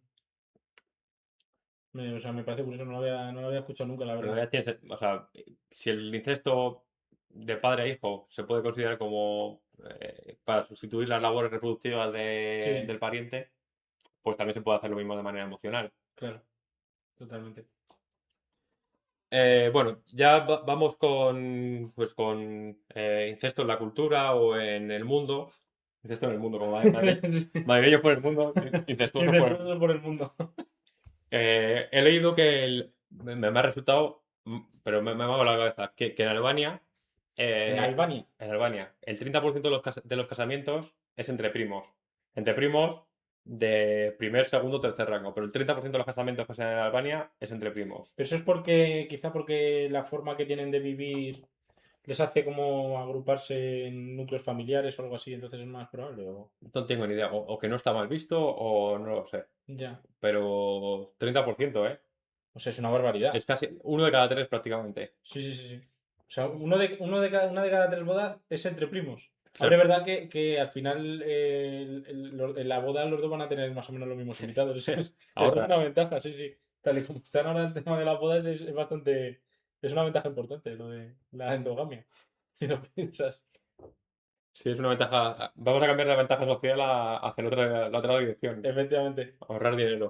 O sea, me parece curioso, no lo había escuchado nunca, la Pero verdad. ya o sea, si el incesto de padre a hijo se puede considerar como para sustituir las labores reproductivas Sí, del pariente, pues también se puede hacer lo mismo de manera emocional. claro, totalmente. Bueno, ya vamos con incesto en la cultura o en el mundo. Incesto en el mundo, como madrileños por el mundo, incestuosos por el mundo. Incestuosos por el mundo. He leído que me ha resultado, pero me ha volado la cabeza, que En eh, Albania. En Albania, el 30% de los casamientos es entre primos. Entre primos de primer, segundo, tercer rango. Pero el 30% de los casamientos que se dan en Albania es entre primos. Pero eso es porque, quizá porque la forma que tienen de vivir les hace como agruparse en núcleos familiares o algo así, entonces es más probable, o... No tengo ni idea. O que no está mal visto o no lo sé. Ya. Pero 30%, ¿eh? O sea, es una barbaridad. Es casi uno de cada tres prácticamente. Sí, sí, sí, sí. O sea, una de cada tres bodas es entre primos. Ahora es Claro. verdad que al final en la boda los dos van a tener más o menos los mismos invitados. O sea, es una Ahorras. ventaja, sí, sí. Tal y como están ahora el tema de las bodas es bastante... Es una ventaja importante lo de la endogamia. Si lo piensas. Sí, es una ventaja. Vamos a cambiar la ventaja social hacia la otra dirección. Efectivamente. Ahorrar dinero.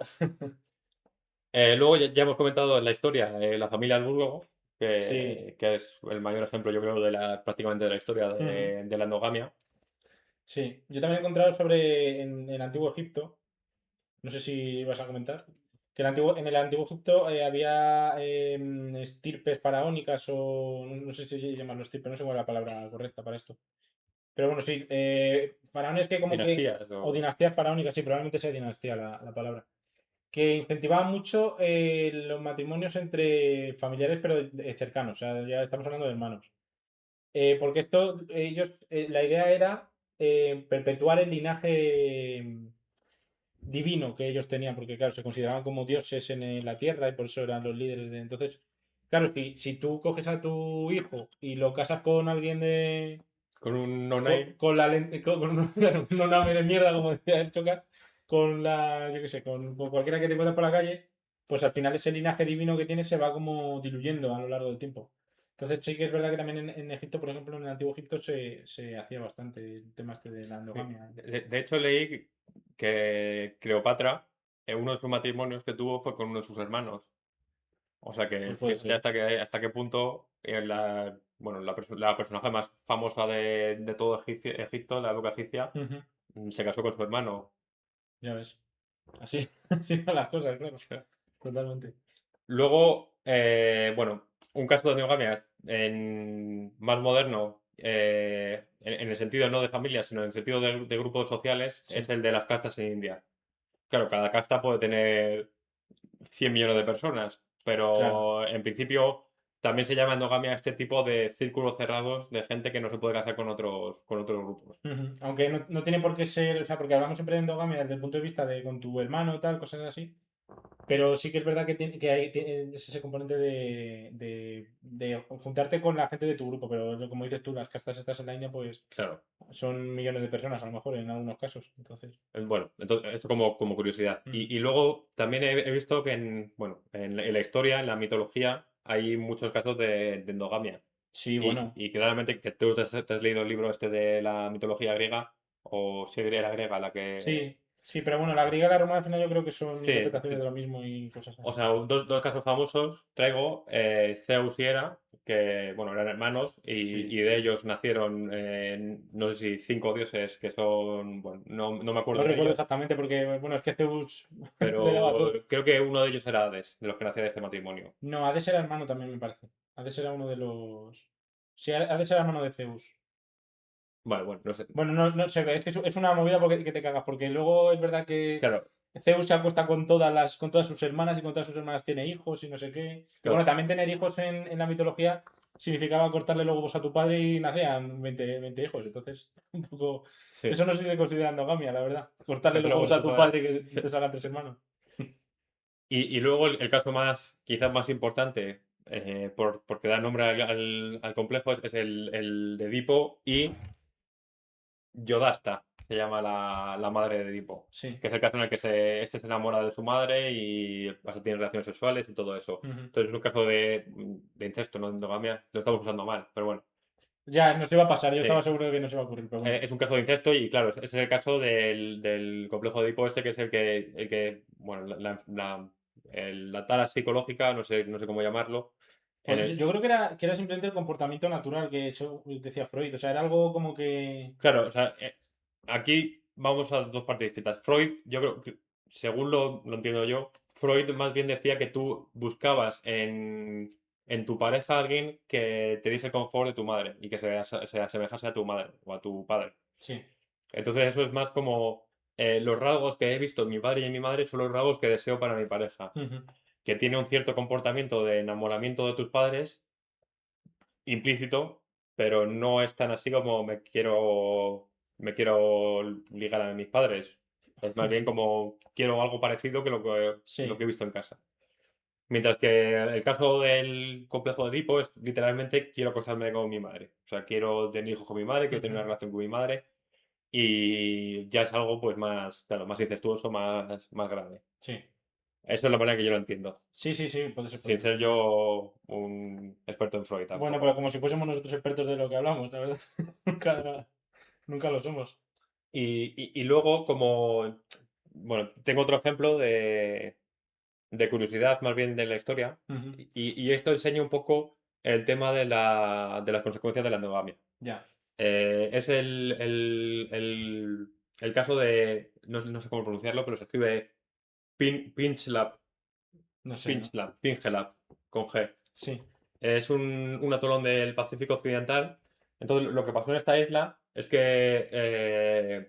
Luego ya hemos comentado en la historia la familia Habsburgo, Sí. que es el mayor ejemplo, yo creo, prácticamente de la historia Ujú. de la endogamia. Sí. Yo también he encontrado sobre en Antiguo Egipto. No sé si vas a comentar. Que en el Antiguo Egipto había estirpes faraónicas o no sé si se llaman los estirpes, no sé cuál es la palabra correcta para esto. Pero bueno, sí, faraones que como que, Dinastías. o dinastías faraónicas, sí, probablemente sea dinastía la palabra, que incentivaban mucho los matrimonios entre familiares pero cercanos, o sea, ya estamos hablando de hermanos. Porque la idea era perpetuar el linaje divino que ellos tenían, porque claro, se consideraban como dioses en la tierra y por eso eran los líderes de entonces. Claro, si tú coges a tu hijo y lo casas con alguien de. Con un no-name. Con la lente, con un name de mierda, como decía el Chocas, con la, yo qué sé, con cualquiera que te encuentres por la calle, pues al final ese linaje divino que tiene se va como diluyendo a lo largo del tiempo. Entonces sí que es verdad que también en Egipto, por ejemplo, en el antiguo Egipto se hacía bastante el tema este de la endogamia. De hecho, leí que Cleopatra, en uno de sus matrimonios que tuvo fue con uno de sus hermanos. O sea que Pues puede fíjate ser. hasta qué punto bueno, la personaje más famosa de todo Egipto, la época egipcia, Ujú. se casó con su hermano. Ya ves. Así, así van las cosas, claro. Totalmente. Luego, bueno, un caso de endogamia más moderno, en el sentido no de familia, sino en el sentido de grupos sociales, Sí, es el de las castas en India. Claro, cada casta puede tener 100 millones de personas, claro. pero en principio también se llama endogamia a este tipo de círculos cerrados de gente que no se puede casar con otros grupos. Ujú. Aunque no tiene por qué ser, o sea, porque hablamos siempre de endogamia desde el punto de vista de con tu hermano y tal, cosas así. Pero sí que es verdad que tiene ese componente de juntarte con la gente de tu grupo. Pero como dices tú, las castas estas en la India, pues Claro. son millones de personas, a lo mejor, en algunos casos. Entonces. Bueno, entonces, esto como curiosidad. Ujú. Y luego también he visto que bueno, en la historia, en la mitología, hay muchos casos de endogamia. Sí, Y, bueno. y claramente que tú te has leído el libro este de la mitología griega, o si era griega la que... Sí, sí, pero bueno, la griega y la romana al final yo creo que son Sí, interpretaciones de lo mismo y cosas o así. sea, dos casos famosos traigo, Zeus y Hera, que bueno, eran hermanos, y, Sí. y de ellos nacieron, no sé si 5 dioses que son, bueno, no me No acuerdo de recuerdo ellos, exactamente porque, bueno, es que Zeus le daba pero todo. creo que uno de ellos era Hades, de los que nacía de este matrimonio. No, Hades era hermano también, me parece. Hades era uno de los. Sí, Hades era hermano de Zeus. Vale, bueno, no sé. Bueno, no sé, es que es una movida porque, que te cagas, porque luego es verdad que Claro, Zeus se acuesta con todas sus hermanas y con todas sus hermanas tiene hijos y no sé qué. Que bueno, claro, también tener hijos en la mitología significaba cortarle los huevos a tu padre y nacían 20 hijos. Entonces, un poco. sí. Eso no sé si se considera endogamia, la verdad. Cortarle Pero los luego huevos se a tu puede... padre y que te salgan 3 hermanos. Y luego el caso quizás más importante, porque da nombre al complejo, es el de Edipo y Yodasta, se llama la madre de Edipo, Sí. que es el caso en el que este se enamora de su madre y tiene relaciones sexuales y todo eso. Ujú. Entonces es un caso de incesto, no de endogamia, lo estamos usando mal, pero bueno, Ya, nos iba a pasar, yo estaba sí. seguro de que nos iba a ocurrir, pero bueno. Es un caso de incesto y claro, ese es el caso del complejo de Edipo este, que es el que bueno, la tara psicológica, no sé cómo llamarlo, en Pues yo, el, yo creo que era simplemente el comportamiento natural que eso decía Freud. O sea, era algo como que. claro, o sea, aquí vamos a dos partes distintas. Freud, yo creo que, según lo entiendo yo, Freud más bien decía que tú buscabas en tu pareja a alguien que te diese el confort de tu madre y que se asemejase a tu madre o a tu padre. Sí. Entonces eso es más como, los rasgos que he visto en mi padre y en mi madre son los rasgos que deseo para mi pareja. Ujú. Que tiene un cierto comportamiento de enamoramiento de tus padres implícito, pero no es tan así como me quiero ligar a mis padres. Es más bien como quiero algo parecido que lo que Sí. he visto en casa. Mientras que el caso del complejo de Edipo es literalmente quiero acostarme con mi madre. O sea, quiero tener hijos con mi madre, quiero tener Ujú. una relación con mi madre. Y ya es algo pues más, claro, más incestuoso, más grave. Sí. Esa es la manera que yo lo entiendo. Sí, sí, sí, puede ser, puede Sin ser. ser yo un experto en Freud Bueno, pero tampoco. como si fuésemos nosotros expertos de lo que hablamos, la verdad. Nunca lo somos. Y luego, bueno, tengo otro ejemplo de curiosidad más bien de la historia. Ujú. Y esto enseña un poco el tema de las consecuencias de la endogamia. Ya. Es el caso de, no sé cómo pronunciarlo, pero se escribe Pinchlap, No sé, ¿no? Pingelap, con G. Sí. Es un atolón del Pacífico Occidental. Entonces, lo que pasó en esta isla es que,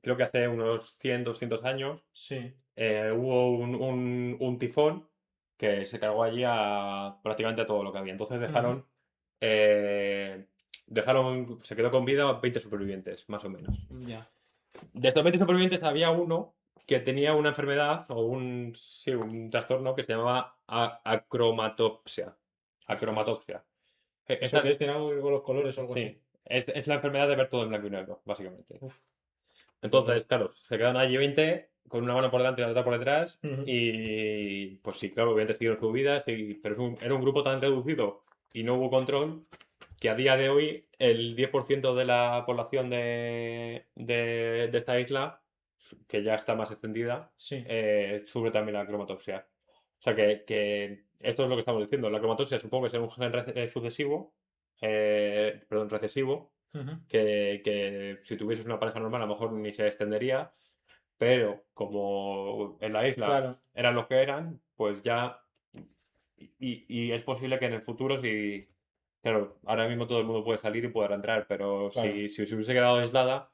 creo que hace unos 100, 200 años, Sí. hubo un tifón que se cargó allí a prácticamente a todo lo que había. Entonces Ujú. se quedó con vida 20 supervivientes, más o menos. Ya. De estos 20 supervivientes había uno que tenía una enfermedad o sí, un trastorno que se llamaba acromatopsia. acromatopsia. ¿Eso Esta, que es? ¿Tiene algo que ver con los colores o algo así? sí, es la enfermedad de ver todo en blanco y negro, básicamente. Uf, pues no. Entonces, claro, se quedan allí 20 con una mano por delante y la otra por detrás. Ujú. Y pues sí, claro, obviamente siguieron su vida, pero era un grupo tan reducido y no hubo control que a día de hoy el 10% de la población de esta isla, que ya está más extendida, Sí. sufre también la cromatopsia. O sea que esto es lo que estamos diciendo. La cromatopsia supongo que es un gen sucesivo, perdón, recesivo, Ujú. que si tuvieses una pareja normal a lo mejor ni se extendería, pero como en la isla Claro, eran los que eran, pues ya. Y es posible que en el futuro, si. Claro, ahora mismo todo el mundo puede salir y poder entrar, pero claro. si se hubiese quedado aislada,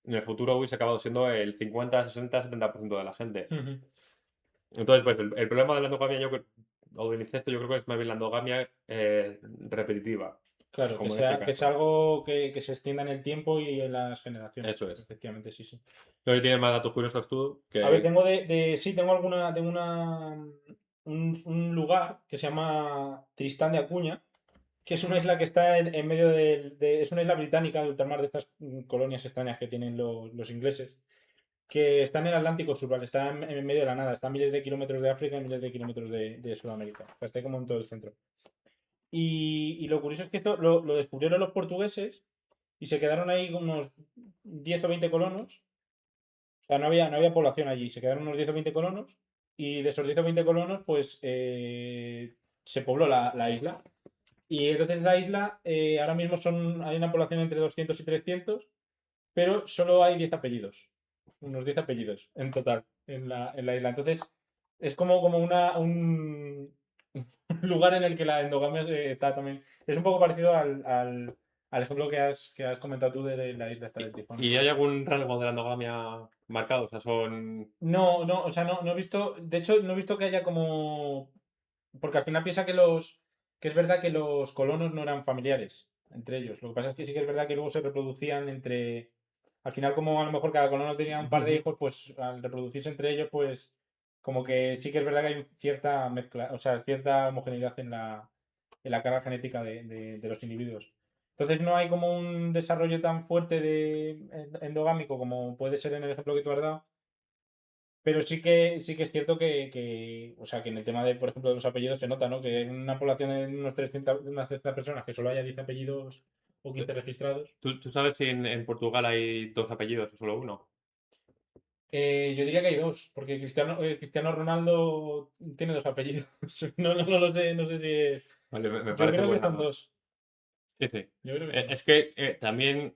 en el futuro hubiese acabado siendo el 50, 60, 70% de la gente. Ujú. Entonces, pues el problema de la endogamia o del incesto, yo creo que es más bien la endogamia repetitiva, Claro, como en este que sea caso. algo que se extienda en el tiempo y en las generaciones. Eso es. Efectivamente, sí, sí. No sé si tienes más datos curiosos tú, A ver, que. sí, tengo un lugar que se llama Tristán de Acuña, que es una isla que está en medio es una isla británica de ultramar de estas colonias extrañas que tienen los ingleses, que está en el Atlántico Sur, ¿vale? Está en medio de la nada, está a miles de kilómetros de África y miles de kilómetros de Sudamérica. O sea, está como en todo el centro. Y lo curioso es que esto lo descubrieron los portugueses y se quedaron ahí unos 10 o 20 colonos. O sea, no había población allí, se quedaron unos 10 o 20 colonos y de esos 10 o 20 colonos, pues se pobló la isla. Y entonces la isla ahora mismo hay una población entre 200 y 300, pero solo hay 10 apellidos. Unos 10 apellidos en total en la isla. Entonces es como un lugar en el que la endogamia está también. Es un poco parecido al ejemplo que has comentado tú de la isla esta de Tifón. ¿Y hay algún rasgo de la endogamia marcado? O sea, son. No, no, o sea, no he visto, de hecho, no he visto que haya como, porque al final piensa que es verdad que los colonos no eran familiares entre ellos. Lo que pasa es que sí que es verdad que luego se reproducían al final como a lo mejor cada colono tenía un par de Ujú. hijos, pues al reproducirse entre ellos, pues como que sí que es verdad que hay cierta mezcla, o sea, cierta homogeneidad en la carga genética de los individuos. Entonces no hay como un desarrollo tan fuerte de endogámico como puede ser en el ejemplo que tú has dado, pero sí que es cierto o sea, que en el tema de, por ejemplo, de los apellidos se nota, ¿no? Que en una población de unas 300 personas que solo haya 10 apellidos o 15 registrados. ¿Tú sabes si en Portugal hay dos apellidos o solo uno? Yo diría que hay dos, porque Cristiano Ronaldo tiene dos apellidos. No lo sé, no sé si es. Vale, me Yo parece creo que son buena. dos. Sí, sí. Yo creo que son Es dos. que también,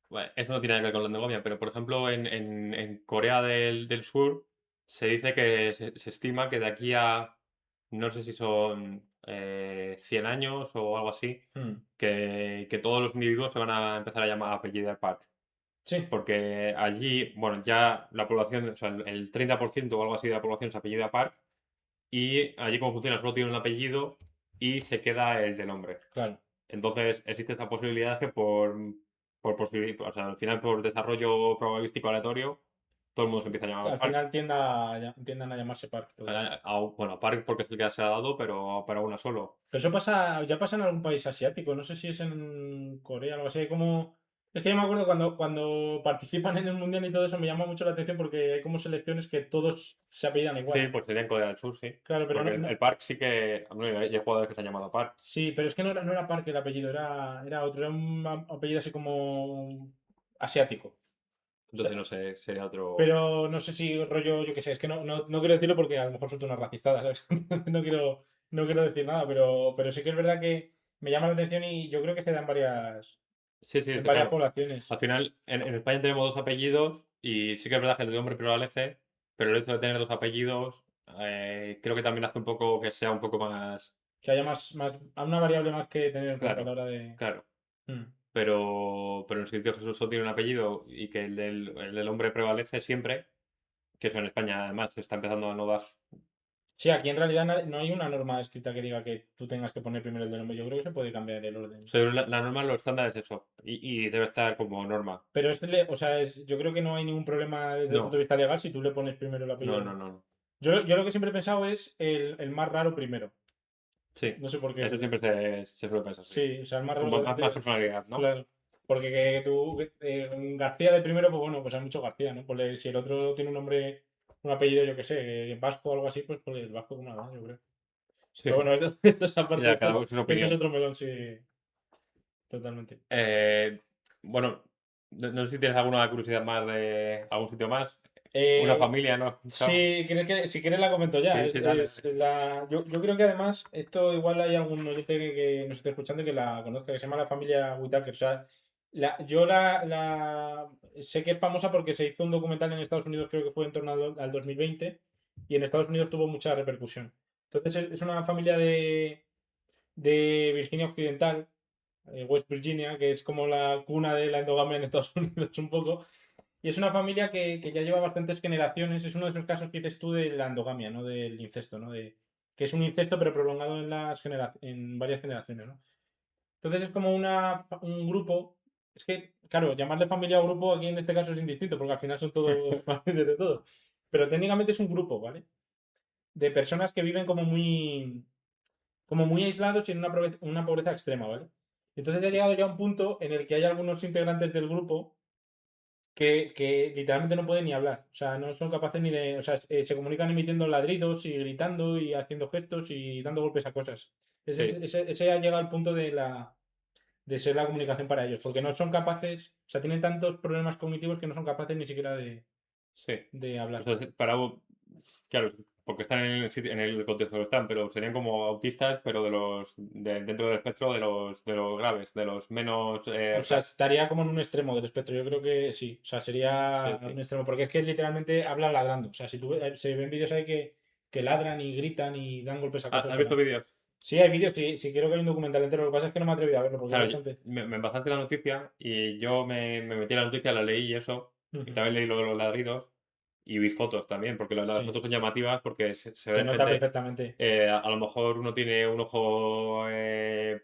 bueno, eso no tiene nada que ver con la endogamia, pero por ejemplo en Corea del Sur se dice que se estima que de aquí a, no sé si son 100 años o algo así, Mm. que todos los individuos se van a empezar a llamar apellido Park. Sí, Porque allí, bueno, ya la población, o sea, el 30% o algo así de la población se apellida Park, y allí como funciona, solo tiene un apellido y se queda el del hombre. claro. Entonces existe esta posibilidad que o sea, al final por desarrollo probabilístico aleatorio, todo el mundo se empieza a llamar Al Park. final tiendan a llamarse Park todos. Bueno, Park porque es el que se ha dado, pero aún a solo. Pero eso ya pasa en algún país asiático, no sé si es en Corea o algo así, como. Es que yo me acuerdo cuando participan en el mundial y todo eso, me llama mucho la atención porque hay como selecciones que todos se apellidan Sí, igual. pues sería en Corea del Sur, sí. Claro, pero Porque el Park sí que. Bueno, hay jugadores que se han llamado Park. sí, pero es que no era Park el apellido, era otro, era un apellido así como asiático. O sea, Entonces no sé, sería otro. pero no sé si rollo, yo qué sé, es que no quiero decirlo porque a lo mejor suelto una racistada, ¿sabes? No quiero decir nada, pero sí que es verdad que me llama la atención y yo creo que se da en varias, Sí, sí, en está varias claro. poblaciones. Al final, en España tenemos dos apellidos y sí que es verdad que el de hombre prevalece, pero el hecho de tener dos apellidos creo que también hace un poco que sea un poco más. Que haya una variable más que tener en cuenta a la Claro, hora de. claro. Mm. Pero en el sitio Jesús solo tiene un apellido y que el del hombre prevalece siempre, que eso en España además se está empezando a no dar. Sí, aquí en realidad no hay una norma escrita que diga que tú tengas que poner primero el de nombre. Yo creo que se puede cambiar el orden. Según la norma, lo estándar es eso, y debe estar como norma. Pero o sea, yo creo que no hay ningún problema desde el punto No, de vista legal si tú le pones primero el apellido no, del no, nombre. no. Yo lo que siempre he pensado es el más raro primero. Sí, No sé por qué. eso siempre se suele pensar, sí. Sí, o sea, es más Con raro más personalidad, ¿no? claro. Porque que tú, García de primero, pues bueno, pues hay mucho García, ¿no? Pues si el otro tiene un nombre, un apellido, yo qué sé, vasco o algo así, pues el vasco como nada, yo creo. Sí, Pero bueno, esto es aparte, ya, cada uno su esto es opinión. otro melón, sí, totalmente. Eh, bueno, no sé si tienes alguna curiosidad más de algún sitio más. Una Eh, familia, ¿no? Chao. si quieres la comento ya. Sí, sí, dale. Yo creo que además, esto igual hay algún oyente que nos esté escuchando y que la conozca, que se llama la familia Whittaker. O sea, yo sé que es famosa porque se hizo un documental en Estados Unidos, creo que fue en torno al 2020, y en Estados Unidos tuvo mucha repercusión. Entonces es una familia de Virginia Occidental, West Virginia, que es como la cuna de la endogamia en Estados Unidos un poco. Y es una familia que ya lleva bastantes generaciones. Es uno de esos casos que dices tú de la endogamia, ¿no? Del incesto, ¿no? Que es un incesto pero prolongado en varias generaciones, ¿no? Entonces es como un grupo. Es que, claro, llamarle familia o grupo aquí en este caso es indistinto, porque al final son todos familias de todo. Pero técnicamente es un grupo, ¿vale? De personas que viven como muy aislados y en una pobreza extrema, ¿vale? Entonces ha llegado ya a un punto en el que hay algunos integrantes del grupo que literalmente no pueden ni hablar. O sea, no son capaces ni de. O sea, se comunican emitiendo ladridos y gritando y haciendo gestos y dando golpes a cosas. Sí, Ese ha llegado al punto de ser la comunicación para ellos, porque no son capaces. O sea, tienen tantos problemas cognitivos que no son capaces ni siquiera sí. de O hablar. sea, claro, porque están en el en el contexto que están, pero serían como autistas, pero dentro del espectro de los graves, de los menos, O o sea, sea, estaría como en un extremo del espectro. Yo creo que sí. O sea, sería sí, un sí. extremo. Porque es que literalmente hablan ladrando. O sea, si tú se ven vídeos ahí que ladran y gritan y dan golpes a cosas ¿Has para. visto vídeos? Sí, hay vídeos, sí, sí, creo que hay un documental entero. Lo que pasa es que no me he atrevido a verlo porque es Claro, bastante. me pasaste la noticia y yo me metí en la noticia, la leí y eso, y Ujú. también leí los ladridos y vi fotos también, porque las Sí, fotos son llamativas porque se se ven nota gente, perfectamente. a lo mejor uno tiene un ojo,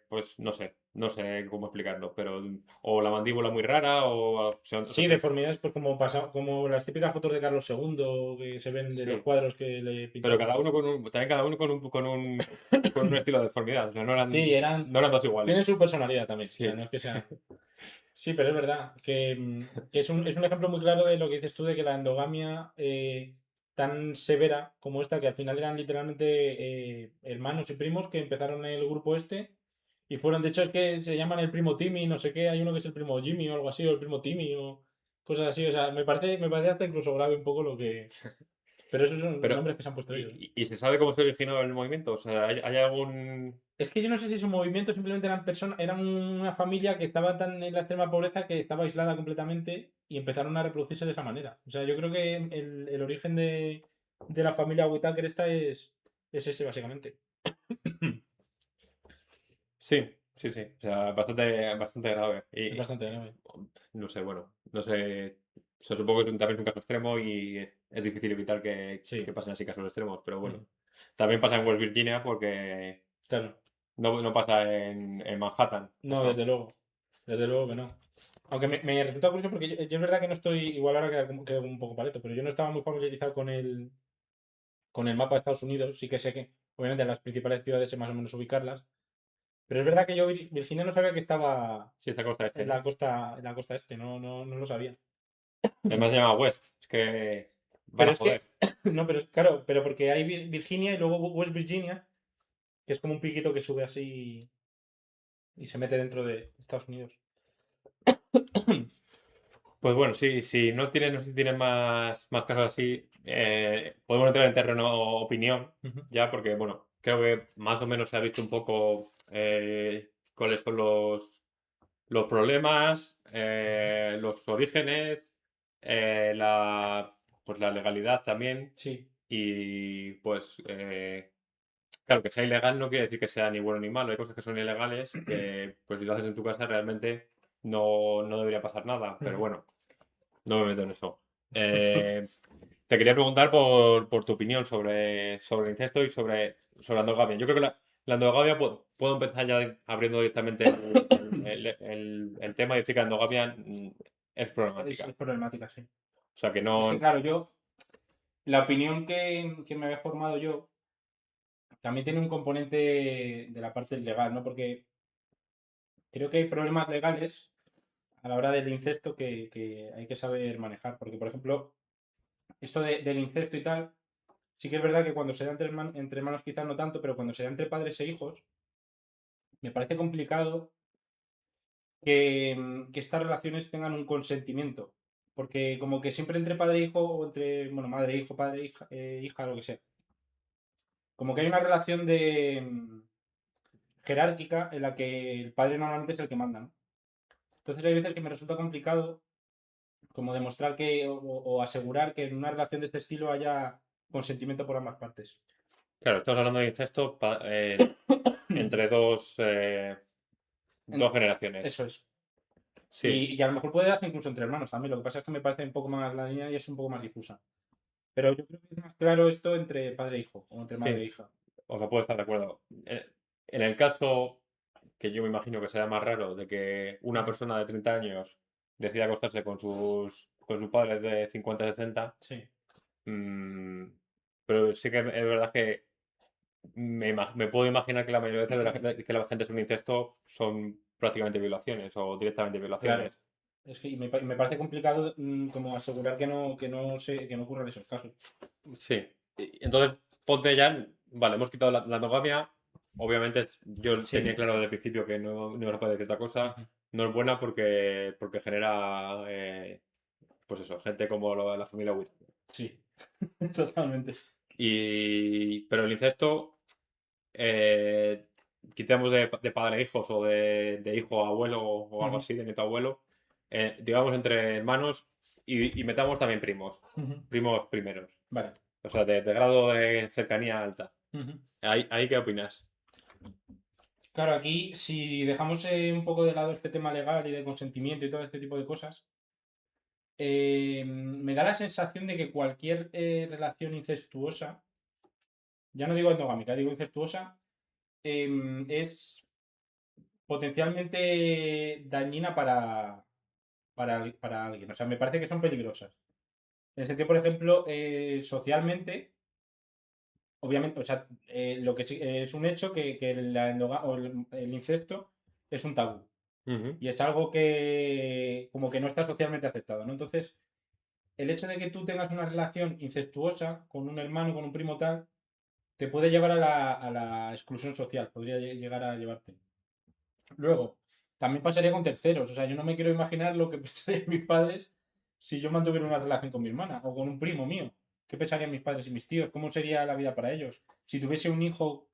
pues no sé cómo explicarlo, pero o la mandíbula muy rara o sea, Sí, deformidades, pues como las típicas fotos de Carlos II que se ven de los sí, cuadros que le pero pintaron. cada uno también cada uno con un estilo de deformidad, o sea, no Sí, eran, no eran dos tienen iguales. su personalidad también. O sea, Sí, no es que sean. Sí, pero es verdad que es un ejemplo muy claro de lo que dices tú de que la endogamia tan severa como esta, que al final eran literalmente hermanos y primos que empezaron el grupo este y fueron, de hecho es que se llaman el primo Timmy, no sé qué, hay uno que es el primo Jimmy o algo así, o el primo Timmy o cosas así, o sea, me parece hasta incluso grave un poco lo que. Pero esos son pero nombres que se han puesto ellos. ¿Eh? ¿y se sabe cómo se originó el movimiento? O sea, ¿hay algún? Es que yo no sé si su movimiento simplemente eran una familia que estaba tan en la extrema pobreza que estaba aislada completamente y empezaron a reproducirse de esa manera. O sea, yo creo que el origen de la familia Whittaker esta es ese, básicamente. Sí, sí, sí. O sea, bastante, bastante grave. Es Y bastante grave. no sé, bueno, no sé. O sea, supongo que también es un caso extremo y es difícil evitar que Sí. pasen así casos extremos, pero bueno. Ujú. También pasa en West Virginia porque Claro. no pasa en Manhattan. No, Eso. desde luego. Desde luego que no. Aunque me resulta curioso porque yo es verdad que no estoy, igual ahora quedo un poco paleto, pero yo no estaba muy familiarizado con el mapa de Estados Unidos. Sí que sé que, obviamente, las principales ciudades sé más o menos ubicarlas. Pero es verdad que yo Virginia no sabía que estaba Sí, esta costa este, en la ¿no? costa, en la costa este, no lo sabía. Además se llama West. Es que van Pero a es que, joder. no, pero claro, pero porque hay Virginia y luego West Virginia, que es como un piquito que sube así y se mete dentro de Estados Unidos. Pues bueno, sí, si no sé si tienes más casos así, podemos entrar en terreno opinión, Ujú. ya, porque bueno, creo que más o menos se ha visto un poco cuáles son los problemas, los orígenes, pues la legalidad también, Sí. y pues claro, que sea ilegal no quiere decir que sea ni bueno ni malo, hay cosas que son ilegales que pues si lo haces en tu casa realmente no debería pasar nada, pero Ujú. bueno. No me meto en eso. Eh, te quería preguntar por tu opinión sobre el incesto y sobre la endogamia. Yo creo que la endogamia puedo empezar ya abriendo directamente el tema y decir que la endogamia es Es problemática. problemática, sí. O sea, que Es que, no. claro, la opinión que me había formado yo también tiene un componente de la parte legal, ¿no? Porque creo que hay problemas legales a la hora del incesto que hay que saber manejar. Porque, por ejemplo, esto del incesto y tal, sí que es verdad que cuando se da entre hermanos quizás no tanto, pero cuando se da entre padres e hijos, me parece complicado que estas relaciones tengan un consentimiento. Porque como que siempre entre padre e hijo, o entre, bueno, madre e hijo, padre e hija, hija, lo que sea. Como que hay una relación de jerárquica en la que el padre normalmente es el que manda, ¿no? Entonces hay veces que me resulta complicado como demostrar que o asegurar que en una relación de este estilo haya consentimiento por ambas partes. Claro, estamos hablando de incesto entre dos En- generaciones. Eso es. Sí, Y a lo mejor puede darse incluso entre hermanos también. Lo que pasa es que me parece un poco más la línea y es un poco más difusa. Pero yo creo que es más claro esto entre padre e hijo o entre madre sí, e hija. o sea, puedo estar de acuerdo. En el caso que yo me imagino que será más raro de que una persona de 30 años decida acostarse con sus padres de 50 60, Sí, mm, pero sí que es verdad que me puedo imaginar que la mayoría de veces que la gente es un incesto son prácticamente violaciones o directamente claro. violaciones. Es que me parece complicado como asegurar que no ocurran esos casos. Sí. Entonces, ponte ya, vale, hemos quitado la endogamia. Obviamente, yo Sí. tenía claro desde el principio que no era para decir otra cosa. Ujú. No es buena porque genera, pues eso, gente como la familia Witt. Sí, totalmente. Pero el incesto, eh, quitemos de padre a hijos o de hijo a abuelo o algo Ujú, así, de nieto a abuelo, digamos entre hermanos y metamos también primos, ujú. primos primeros. Vale. O sea, de grado de cercanía alta. Ujú. ¿Ahí qué opinas? Claro, aquí si dejamos un poco de lado este tema legal y de consentimiento y todo este tipo de cosas, me da la sensación de que cualquier relación incestuosa, ya no digo endogámica, digo incestuosa, es potencialmente dañina para alguien. O sea, me parece que son peligrosas. En el sentido, por ejemplo, socialmente, obviamente, o sea, lo que sí, es un hecho que el incesto es un tabú. Ujú, Y es algo que como que no está socialmente aceptado, ¿no? Entonces, el hecho de que tú tengas una relación incestuosa con un hermano, con un primo tal, te puede llevar a la exclusión social, podría llegar a llevarte. Luego, también pasaría con terceros, o sea, yo no me quiero imaginar lo que pensarían mis padres si yo mantuviera una relación con mi hermana o con un primo mío. ¿Qué pensarían mis padres y mis tíos? ¿Cómo sería la vida para ellos? Si tuviese un hijo,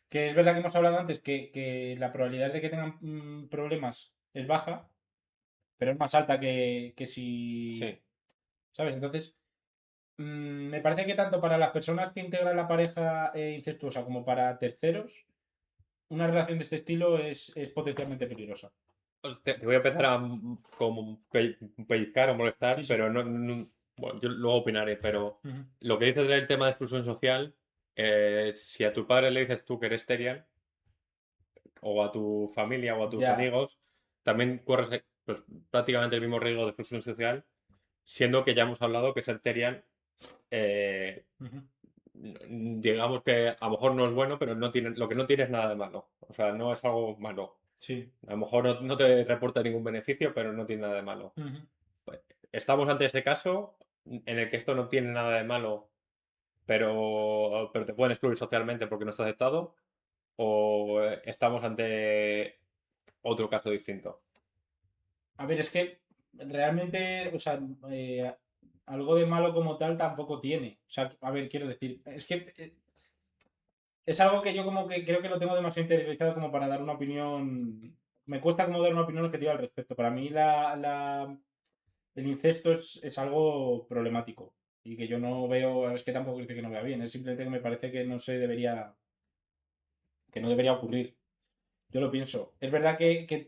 que es verdad que hemos hablado antes que la probabilidad de que tengan problemas es baja, pero es más alta que si, sí. ¿sabes? Entonces, me parece que tanto para las personas que integran la pareja incestuosa como para terceros, una relación de este estilo es potencialmente peligrosa. Te voy a empezar a como pellizcar o Sí, molestar, sí. pero bueno, yo luego opinaré, pero Ujú. lo que dices del tema de exclusión social, si a tu padre le dices tú que eres Terian, o a tu familia o a tus Ya. amigos, también corres pues, prácticamente el mismo riesgo de exclusión social, siendo que ya hemos hablado que ser Terian eh, Ujú. digamos que a lo mejor no es bueno, pero lo que no tiene es nada de malo. O sea, no es algo malo. Sí. A lo mejor no te reporta ningún beneficio, pero no tiene nada de malo. Ujú. Pues, estamos ante ese caso en el que esto no tiene nada de malo, pero te pueden excluir socialmente porque no está aceptado, o estamos ante otro caso distinto. A ver, es que realmente, o sea, algo de malo como tal tampoco tiene. O sea, a ver, quiero decir, es que es algo que yo como que creo que lo tengo demasiado interiorizado como para dar una opinión. Me cuesta como dar una opinión objetiva al respecto. Para mí el incesto es algo problemático y que yo no veo, es que tampoco dice que no vea bien, es simplemente que me parece que no se debería, que no debería ocurrir. Yo lo pienso. Es verdad que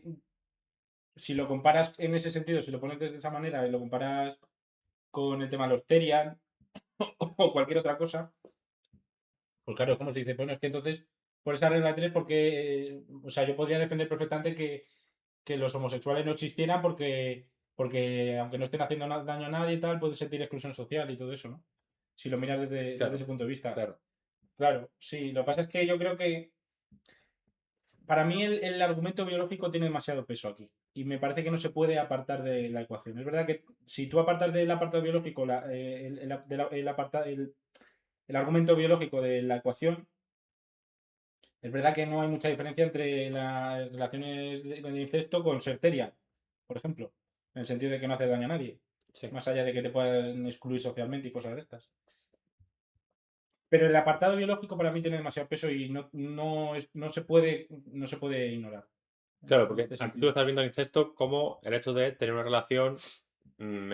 si lo comparas en ese sentido, si lo pones de esa manera y lo comparas con el tema de los Terian o cualquier otra cosa, pues claro, como se dice, bueno, es que entonces, por esa regla de tres, porque, o sea, yo podría defender perfectamente que los homosexuales no existieran porque aunque no estén haciendo daño a nadie y tal, puede sentir exclusión social y todo eso, ¿no? Si lo miras desde ese Claro, punto de vista. claro. Claro, sí. Lo que pasa es que yo creo que para mí el argumento biológico tiene demasiado peso aquí. Y me parece que no se puede apartar de la ecuación. Es verdad que si tú apartas del apartado biológico el argumento biológico de la ecuación, es verdad que no hay mucha diferencia entre las relaciones de incesto con secteria, por ejemplo, en el sentido de que no hace daño a nadie, Sí. más allá de que te puedan excluir socialmente y cosas de estas. Pero el apartado biológico para mí tiene demasiado peso y no se puede ignorar Claro, en porque este aquí tú sentido. estás viendo el incesto como el hecho de tener una relación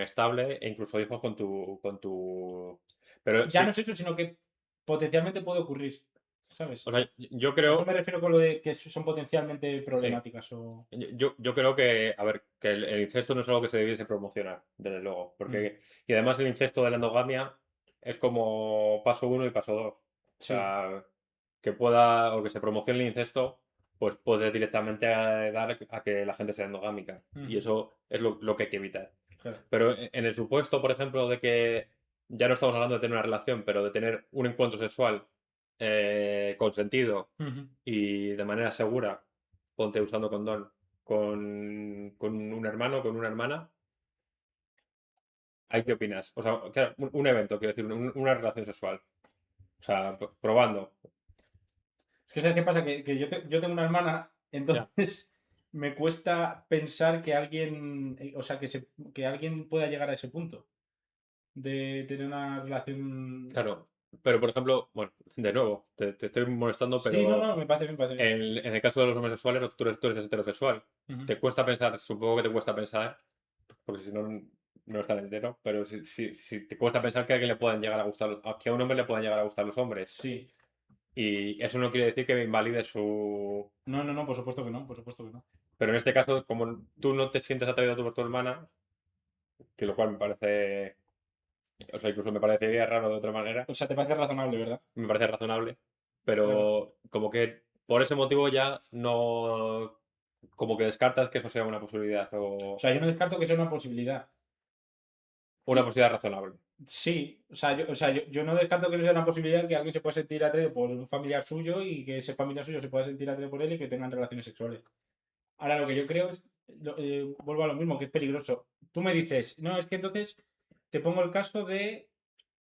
estable e incluso hijos con tu. Pero Ya no sí, es eso, sino que potencialmente puede ocurrir, o ¿sabes? sea, yo A eso creo, me refiero con lo de que son potencialmente sí, problemáticas o... yo creo que, a ver, que el incesto no es algo que se debiese promocionar, desde luego, Mm, porque, y además el incesto de la endogamia es como paso uno y paso dos, o sí. sea, que pueda, o que se promocione el incesto, pues puede directamente dar a que la gente sea endogámica, y Ujú, eso es lo que hay que evitar. claro. Pero en el supuesto, por ejemplo, de que ya no estamos hablando de tener una relación, pero de tener un encuentro sexual consentido Ujú. y de manera segura, ponte usando condón, con un hermano, con una hermana, ¿hay qué opinas? O sea, claro, un evento, quiero decir, una relación sexual. O sea, probando. Es que ¿sabes qué pasa? Que yo tengo una hermana, Ya. entonces me cuesta pensar que alguien, o sea, que alguien pueda llegar a ese punto de tener una relación... Claro. Pero, por ejemplo, bueno, de nuevo, te estoy molestando, Sí, no, pero no, me parece bien, me parece bien. en el caso de los homosexuales, tú eres heterosexual. Ujú. Te cuesta pensar, supongo que te cuesta pensar, porque si no, no estás entero, pero si te cuesta pensar que a alguien le puedan llegar a gustar, que a un hombre le puedan llegar a gustar los hombres. Sí. Y eso no quiere decir que invalide su. No, no, no, por supuesto que no, por supuesto que no. Pero en este caso, como tú no te sientes atraído por tu hermana, que lo cual me parece. O sea, incluso me parecería raro de otra manera, O sea, te parece razonable, ¿verdad? me parece razonable, Claro. pero como que por ese motivo ya no. Como que descartas que eso sea una posibilidad O o sea, yo no descarto que sea una posibilidad. una posibilidad razonable. Sí, yo no descarto que no sea una posibilidad que alguien se pueda sentir atraído por un familiar suyo y que ese familiar suyo se pueda sentir atraído por él y que tengan relaciones sexuales. Ahora, lo que yo creo es, vuelvo a lo mismo, que es peligroso. Tú me dices, no, es que entonces te pongo el caso de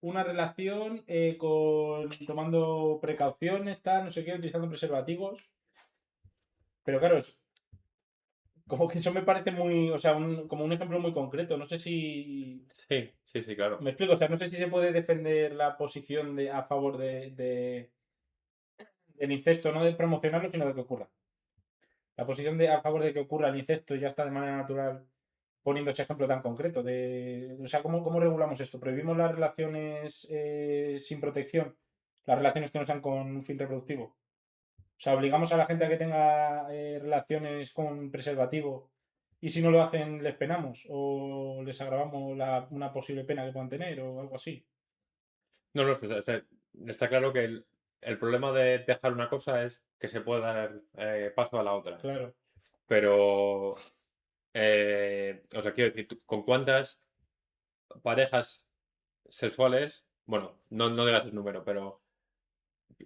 una relación tomando precauciones, tal, no sé qué, utilizando preservativos. Pero claro, como que eso me parece muy, o sea, como un ejemplo muy concreto. No sé si Sí, sí, sí, claro. me explico, o sea, no sé si se puede defender la posición a favor del incesto, no de promocionarlo, sino de que ocurra. La posición a favor de que ocurra el incesto ya está de manera natural, poniendo ese ejemplo tan concreto. O sea, ¿cómo regulamos esto? ¿Prohibimos las relaciones sin protección? Las relaciones que no sean con un fin reproductivo. O sea, obligamos a la gente a que tenga relaciones con preservativo y si no lo hacen les penamos o les agravamos una posible pena que puedan tener o algo así. No, no, está claro que el problema de dejar una cosa es que se puede dar paso a la otra. Claro. Pero, o sea, quiero decir, ¿con cuántas parejas sexuales, bueno, no digas el número, pero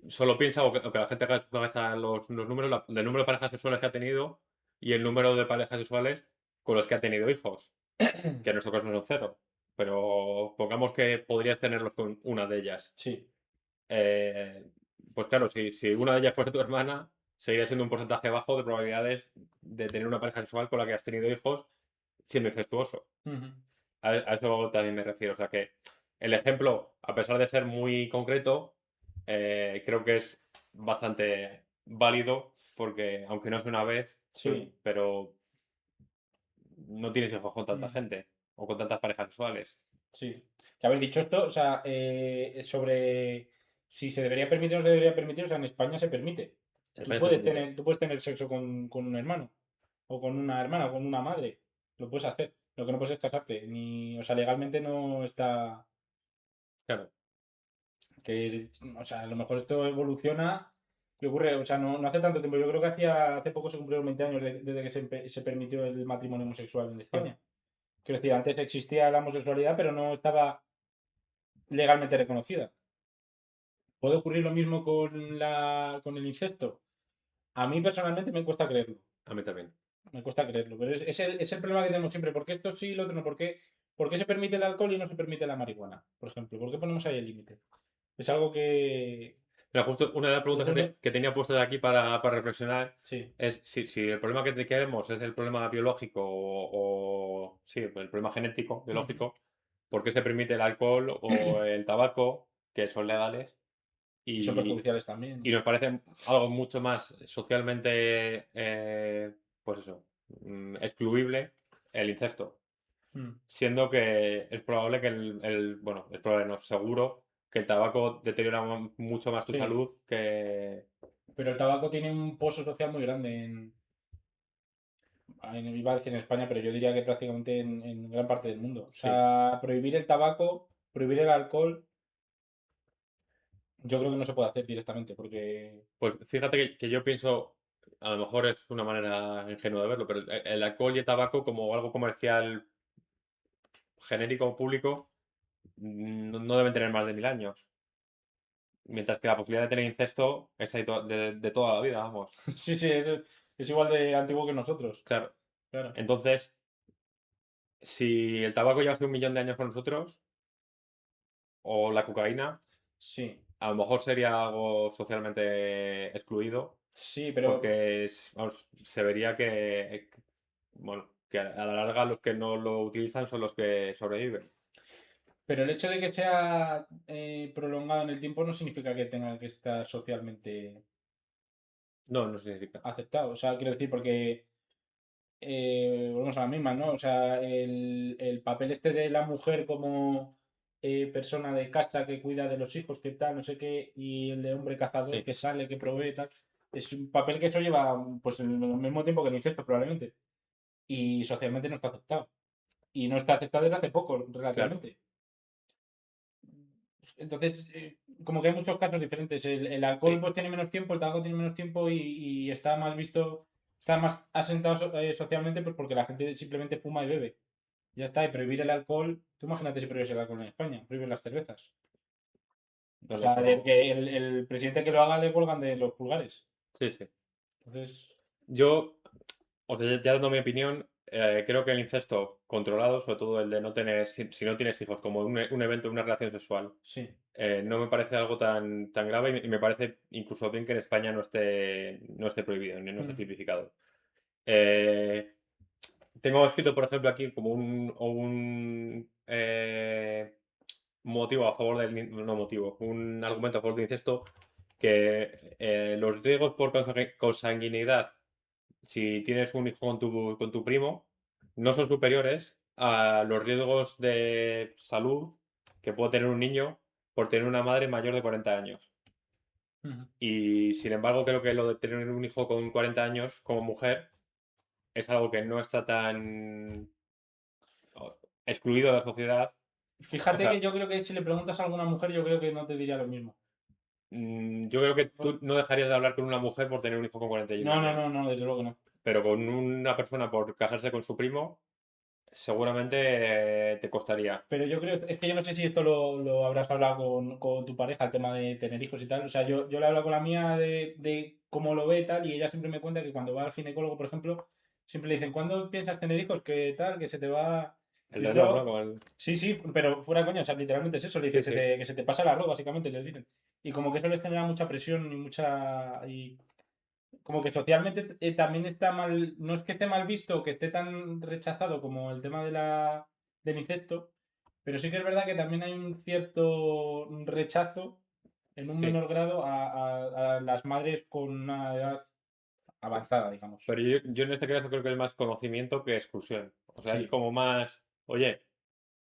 solo piensa o que la gente haga en su cabeza los números, el número de parejas sexuales que ha tenido y el número de parejas sexuales con los que ha tenido hijos, que en nuestro caso no son cero, pero pongamos que podrías tenerlos con una de ellas. Sí. Eh, pues claro, si una de ellas fuera tu hermana, seguiría siendo un porcentaje bajo de probabilidades de tener una pareja sexual con la que has tenido hijos siendo incestuoso. Ujú. A eso también me refiero. O sea que el ejemplo, a pesar de ser muy concreto, creo que es bastante válido porque, aunque no es una vez, Sí. pero no tienes hijos con tanta Mm. gente o con tantas parejas sexuales. Sí. Que haber dicho esto, o sea, sobre si se debería permitir o no se debería permitir, o sea, en España se permite. En España se permite. Tú puedes tener sexo con un hermano, o con una hermana, o con una madre. Lo puedes hacer. Lo que no puedes es casarte. Ni, o sea, legalmente no está. Claro. O sea, a lo mejor esto evoluciona. ¿Qué ocurre? O sea, no hace tanto tiempo. Yo creo que hace poco se cumplieron 20 años desde que se permitió el matrimonio homosexual en España. Quiero decir, antes existía la homosexualidad, pero no estaba legalmente reconocida. ¿Puede ocurrir lo mismo con el incesto? A mí personalmente me cuesta creerlo. A mí también. Me cuesta creerlo. Pero es el problema que tenemos siempre. ¿Por qué esto sí y lo otro no? ¿Por qué se permite el alcohol y no se permite la marihuana? Por ejemplo, ¿por qué ponemos ahí el límite? Es algo que. Pero justo una de las preguntas Eso no. que tenía puestas aquí para reflexionar Sí. es si el problema que vemos es el problema biológico sí, el problema genético, Ujú. biológico, ¿por qué se permite el alcohol o el tabaco, que son legales, Y son y, perjudiciales también. y nos parece algo mucho más socialmente, pues eso, excluible el incesto? Mm. Siendo que es probable que bueno, es probable, no, seguro que el tabaco deteriora mucho más tu Sí. salud que... Pero el tabaco tiene un pozo social muy grande iba a decir en España, pero yo diría que prácticamente en gran parte del mundo. O Sí, sea, prohibir el tabaco, prohibir el alcohol, yo creo que no se puede hacer directamente, porque pues fíjate que yo pienso, a lo mejor es una manera ingenua de verlo, pero el alcohol y el tabaco como algo comercial genérico público no deben tener más de 1000 años. Mientras que la posibilidad de tener incesto es ahí de toda la vida, vamos. sí, sí, es igual de antiguo que nosotros. Claro. Claro. Entonces, si el tabaco lleva hace 1 millón de años con nosotros, o la cocaína, Sí, a lo mejor sería algo socialmente excluido, sí, pero, porque vamos, se vería bueno, que a la larga los que no lo utilizan son los que sobreviven. pero el hecho de que sea prolongado en el tiempo no significa que tenga que estar socialmente No, no significa. aceptado. O sea, quiero decir, porque volvemos a la misma, ¿no? O sea, el papel este de la mujer como persona de casa que cuida de los hijos, que tal, no sé qué, y el de hombre cazador Sí, que sale, que provee, tal, es un papel que eso lleva pues el mismo tiempo que el incesto probablemente. Y socialmente no está aceptado. Y no está aceptado desde hace poco, claro. relativamente. Entonces, como que hay muchos casos diferentes. El alcohol Sí, pues tiene menos tiempo, el tabaco tiene menos tiempo y está más visto, está más asentado socialmente pues porque la gente simplemente fuma y bebe. Ya está, y prohibir el alcohol, tú imagínate si prohíbes el alcohol en España, prohíbes las cervezas. O no, no, sea, no. el presidente que lo haga le cuelgan de los pulgares. Sí, sí. Entonces, Yo, o sea, ya dando mi opinión, creo que el incesto controlado, sobre todo el de no tener, si no tienes hijos, como un evento, una relación sexual, sí. no me parece algo tan grave y me parece incluso bien que en España no esté prohibido, ni no esté Mm, tipificado. Eh, Tengo escrito, por ejemplo, aquí como un motivo a favor no motivo, un argumento a favor del incesto, que los riesgos por consanguinidad, si tienes un hijo con tu primo, no son superiores a los riesgos de salud que puede tener un niño por tener una madre mayor de 40 años. ujú. Y sin embargo, creo que lo de tener un hijo con 40 años como mujer es algo que no está tan excluido de la sociedad. O Fíjate que sea, yo creo que si le preguntas a alguna mujer, yo creo que no te diría lo mismo. yo creo que tú no dejarías de hablar con una mujer por tener un hijo con 41 No, no, no, años, no, desde luego que no. pero con una persona por casarse con su primo, seguramente te costaría. Pero yo creo, es que yo no sé si esto lo habrás hablado con tu pareja, el tema de tener hijos y tal. O sea, yo le he hablado con la mía de cómo lo ve y tal, y ella siempre me cuenta que cuando va al ginecólogo, por ejemplo, siempre le dicen, ¿cuándo piensas tener hijos? Que tal, que se te va. El Y reloj, ¿no? eso, sí, sí, pero fuera coña, o sea, literalmente es eso, le Sí, dicen sí, que se te pasa el arroz, básicamente, les dicen. Y como que eso les genera mucha presión y mucha. Y como que socialmente también está mal, no es que esté mal visto, que esté tan rechazado como el tema del incesto, pero sí que es verdad que también hay un cierto rechazo en un sí. menor grado a las madres con una edad avanzada, digamos. Pero yo en este caso creo que es más conocimiento que exclusión. O sea, es Sí, como más, oye,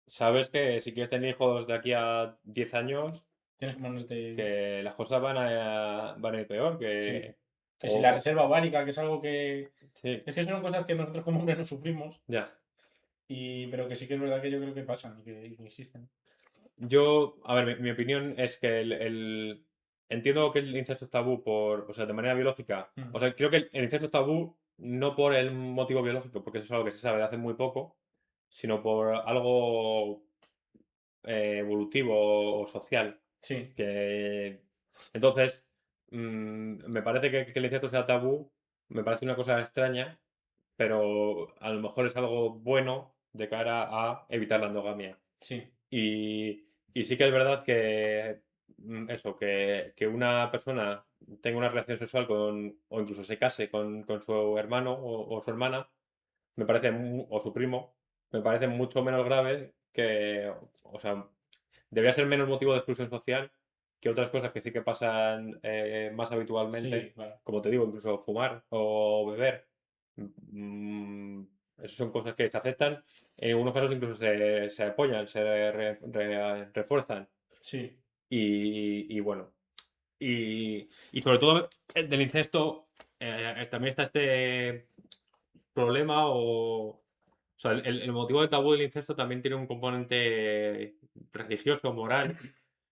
sabes que si quieres tener hijos de aquí a 10 años, tienes que ponerte. que las cosas van a ir peor, Sí. que... Que si la O, reserva ovárica, que es algo que. sí, Es que son cosas que nosotros como hombres no sufrimos, ya. pero que sí que es verdad que yo creo que pasan y que existen. Yo, a ver, mi opinión es que entiendo que el incesto es tabú o sea, de manera biológica. Mm. O sea, creo que el incesto es tabú no por el motivo biológico, porque eso es algo que se sabe de hace muy poco, sino por algo evolutivo o social, Sí. que Entonces, me parece que el incesto sea tabú, me parece una cosa extraña, pero a lo mejor es algo bueno de cara a evitar la endogamia. Sí, Y sí que es verdad que eso, que una persona tenga una relación sexual con, o incluso se case con su hermano o su hermana, me parece, o su primo, me parece mucho menos grave que, o sea, debería ser menos motivo de exclusión social que otras cosas que sí que pasan más sí, habitualmente, claro. como te digo, incluso fumar o beber. Mm, Esas son cosas que se aceptan, en algunos casos incluso se apoyan, refuerzan. Sí, Y bueno, y sobre todo del incesto, también está este problema o sea, el motivo del tabú del incesto también tiene un componente religioso, moral,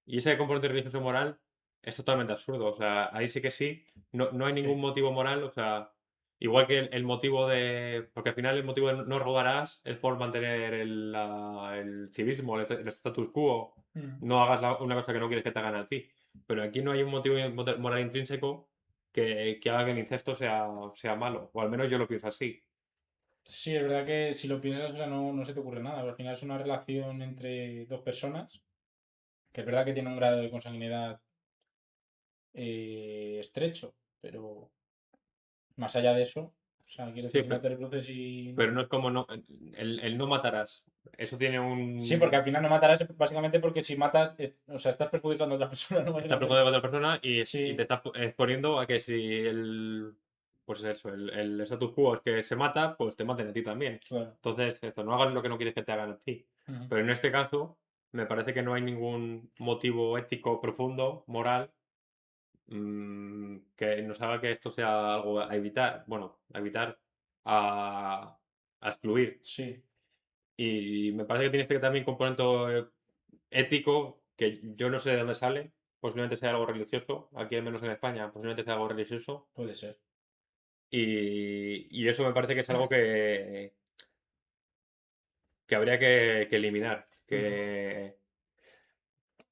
y ese componente religioso moral es totalmente absurdo. O sea, ahí sí que sí, no hay ningún sí, motivo moral. O sea, igual que el motivo de. Porque al final el motivo de no robarás es por mantener el civismo, el status quo. mm, No hagas una cosa que no quieres que te hagan a ti. Pero aquí no hay un motivo moral intrínseco que haga que el incesto sea malo. O al menos yo lo pienso así. sí, es verdad que si lo piensas, o sea, no se te ocurre nada. Al final es una relación entre dos personas, que es verdad que tiene un grado de consanguinidad estrecho, pero más allá de eso, o sea, quiero decir, Sí, si no te reproduces y pero no es como no, el no matarás. Eso tiene sí, porque un. al final no matarás básicamente porque si matas, o sea, estás perjudicando a otra persona, ¿no? Está preocupado Básicamente. de otra persona y te Sí, estás exponiendo a que si pues eso, el status quo es que se mata, pues te maten a ti también. claro. Entonces, esto, no hagas lo que no quieres que te hagan a ti. Ujú. Pero en este caso, me parece que no hay ningún motivo ético profundo, moral, que nos haga que esto sea algo a evitar, bueno, a evitar, a excluir. Sí, Y me parece que tiene este también componente ético que yo no sé de dónde sale, posiblemente sea algo religioso, aquí al menos en España, posiblemente sea algo religioso, puede ser. y eso me parece que es algo que habría que eliminar, Ujú. que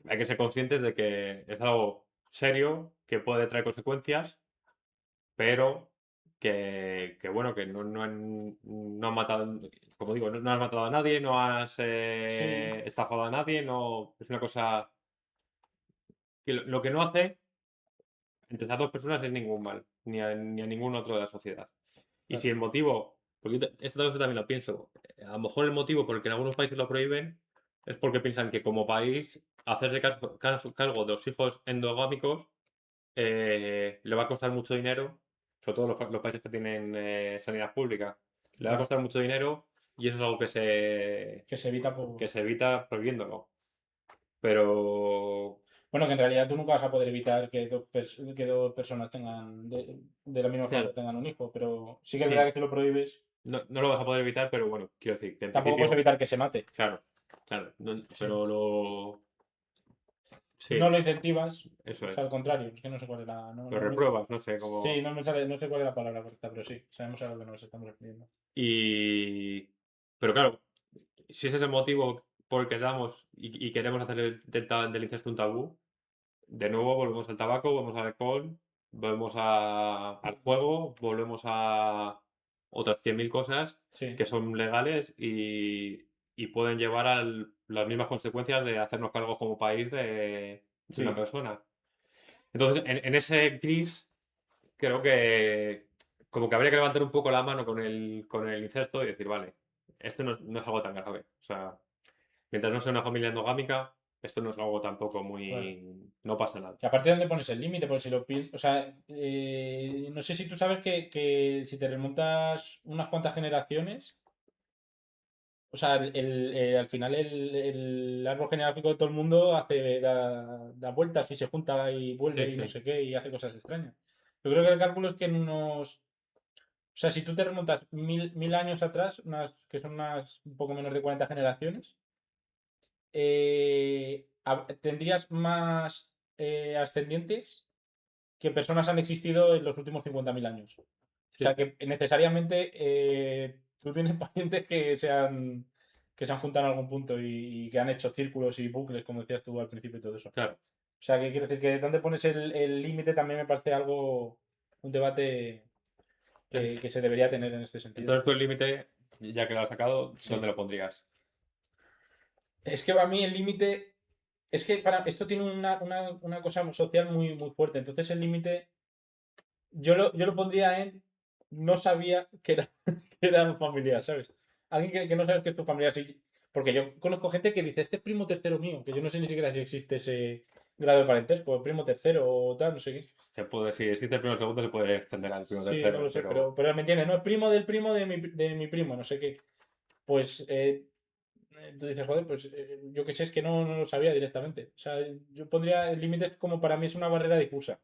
hay que ser conscientes de que es algo serio, que puede traer consecuencias, pero que bueno, que no han matado, como digo, no has matado a nadie, no has Sí, estafado a nadie, no, es una cosa que lo que no hace entre esas dos personas es ningún mal, ni a ningún otro de la sociedad. Y si claro. el motivo, porque esto también lo pienso, a lo mejor el motivo por el que en algunos países lo prohíben es porque piensan que como país hacerse cargo de los hijos endogámicos le va a costar mucho dinero, sobre todo los países que tienen sanidad pública, le va a Ya, costar mucho dinero y eso es algo que se evita por... que se evita prohibiéndolo. Pero, Bueno, que en realidad tú nunca vas a poder evitar que que dos personas tengan, de la misma claro, familia tengan un hijo, pero sí que es verdad sí, que si lo prohíbes, no lo vas a poder evitar, pero bueno, quiero decir que en tampoco puedes principio. evitar que se mate. Claro, claro, Sí. pero No sí, lo incentivas, eso o es. sea, al contrario, es que no sé cuál es la... Lo repruebas, no sé Sí, cómo. no me sale, no sé cuál es la palabra correcta, pero sí, sabemos a lo que nos estamos refiriendo. Y. Pero claro, si ese es el motivo por el que damos y queremos hacer del incesto un tabú, de nuevo volvemos al tabaco, volvemos al alcohol, volvemos al juego, volvemos a otras 100.000 cosas Sí, que son legales y pueden llevar a las mismas consecuencias de hacernos cargo como país de una sí. persona. Entonces, en ese gris, creo que como que habría que levantar un poco la mano con el incesto y decir, vale, esto no es algo tan grave. O sea, mientras no sea una familia endogámica, esto no es algo tampoco Claro. muy. No pasa nada. Que aparte de dónde pones el límite, porque si lo piensas, o sea, no sé si tú sabes que si te remontas unas cuantas generaciones, o sea, al final el árbol genealógico de todo el mundo da vueltas y se junta y Sí, vuelve y no sí, sé qué y hace cosas extrañas. Yo creo que el cálculo es que en unos, o sea, si tú te remontas mil años atrás, que son unas un poco menos de 40 generaciones, tendrías más ascendientes que personas han existido en los últimos 50.000 años. O sí, sea sí, que necesariamente tú tienes parientes que se han juntado en algún punto y que han hecho círculos y bucles, como decías tú al principio y todo eso. claro. O sea, que quiere decir que dónde pones el límite también me parece algo, un debate En- que se debería tener en este sentido. Entonces tú el límite, ya que lo has sacado, ¿dónde Sí. lo pondrías? Es que para mí el límite. Es que para esto tiene una cosa social muy, muy fuerte. Entonces el límite. Yo lo pondría en. No sabía que era, que era un familiar, ¿sabes? Alguien que no sabes que es tu familiar. Sí. Porque yo conozco gente que dice, este es primo tercero mío, que yo no sé ni siquiera si existe ese grado de parentesco, primo tercero o tal, no sé qué. Se puede, si existe el primero segundo, se puede extender al primero Sí, no tercero, lo sé, pero pero me entiendes, no es primo del primo de mi primo, no sé qué. Pues tú dices, joder, pues yo qué sé, es que no lo sabía directamente. O sea, yo pondría límites como para mí es una barrera difusa.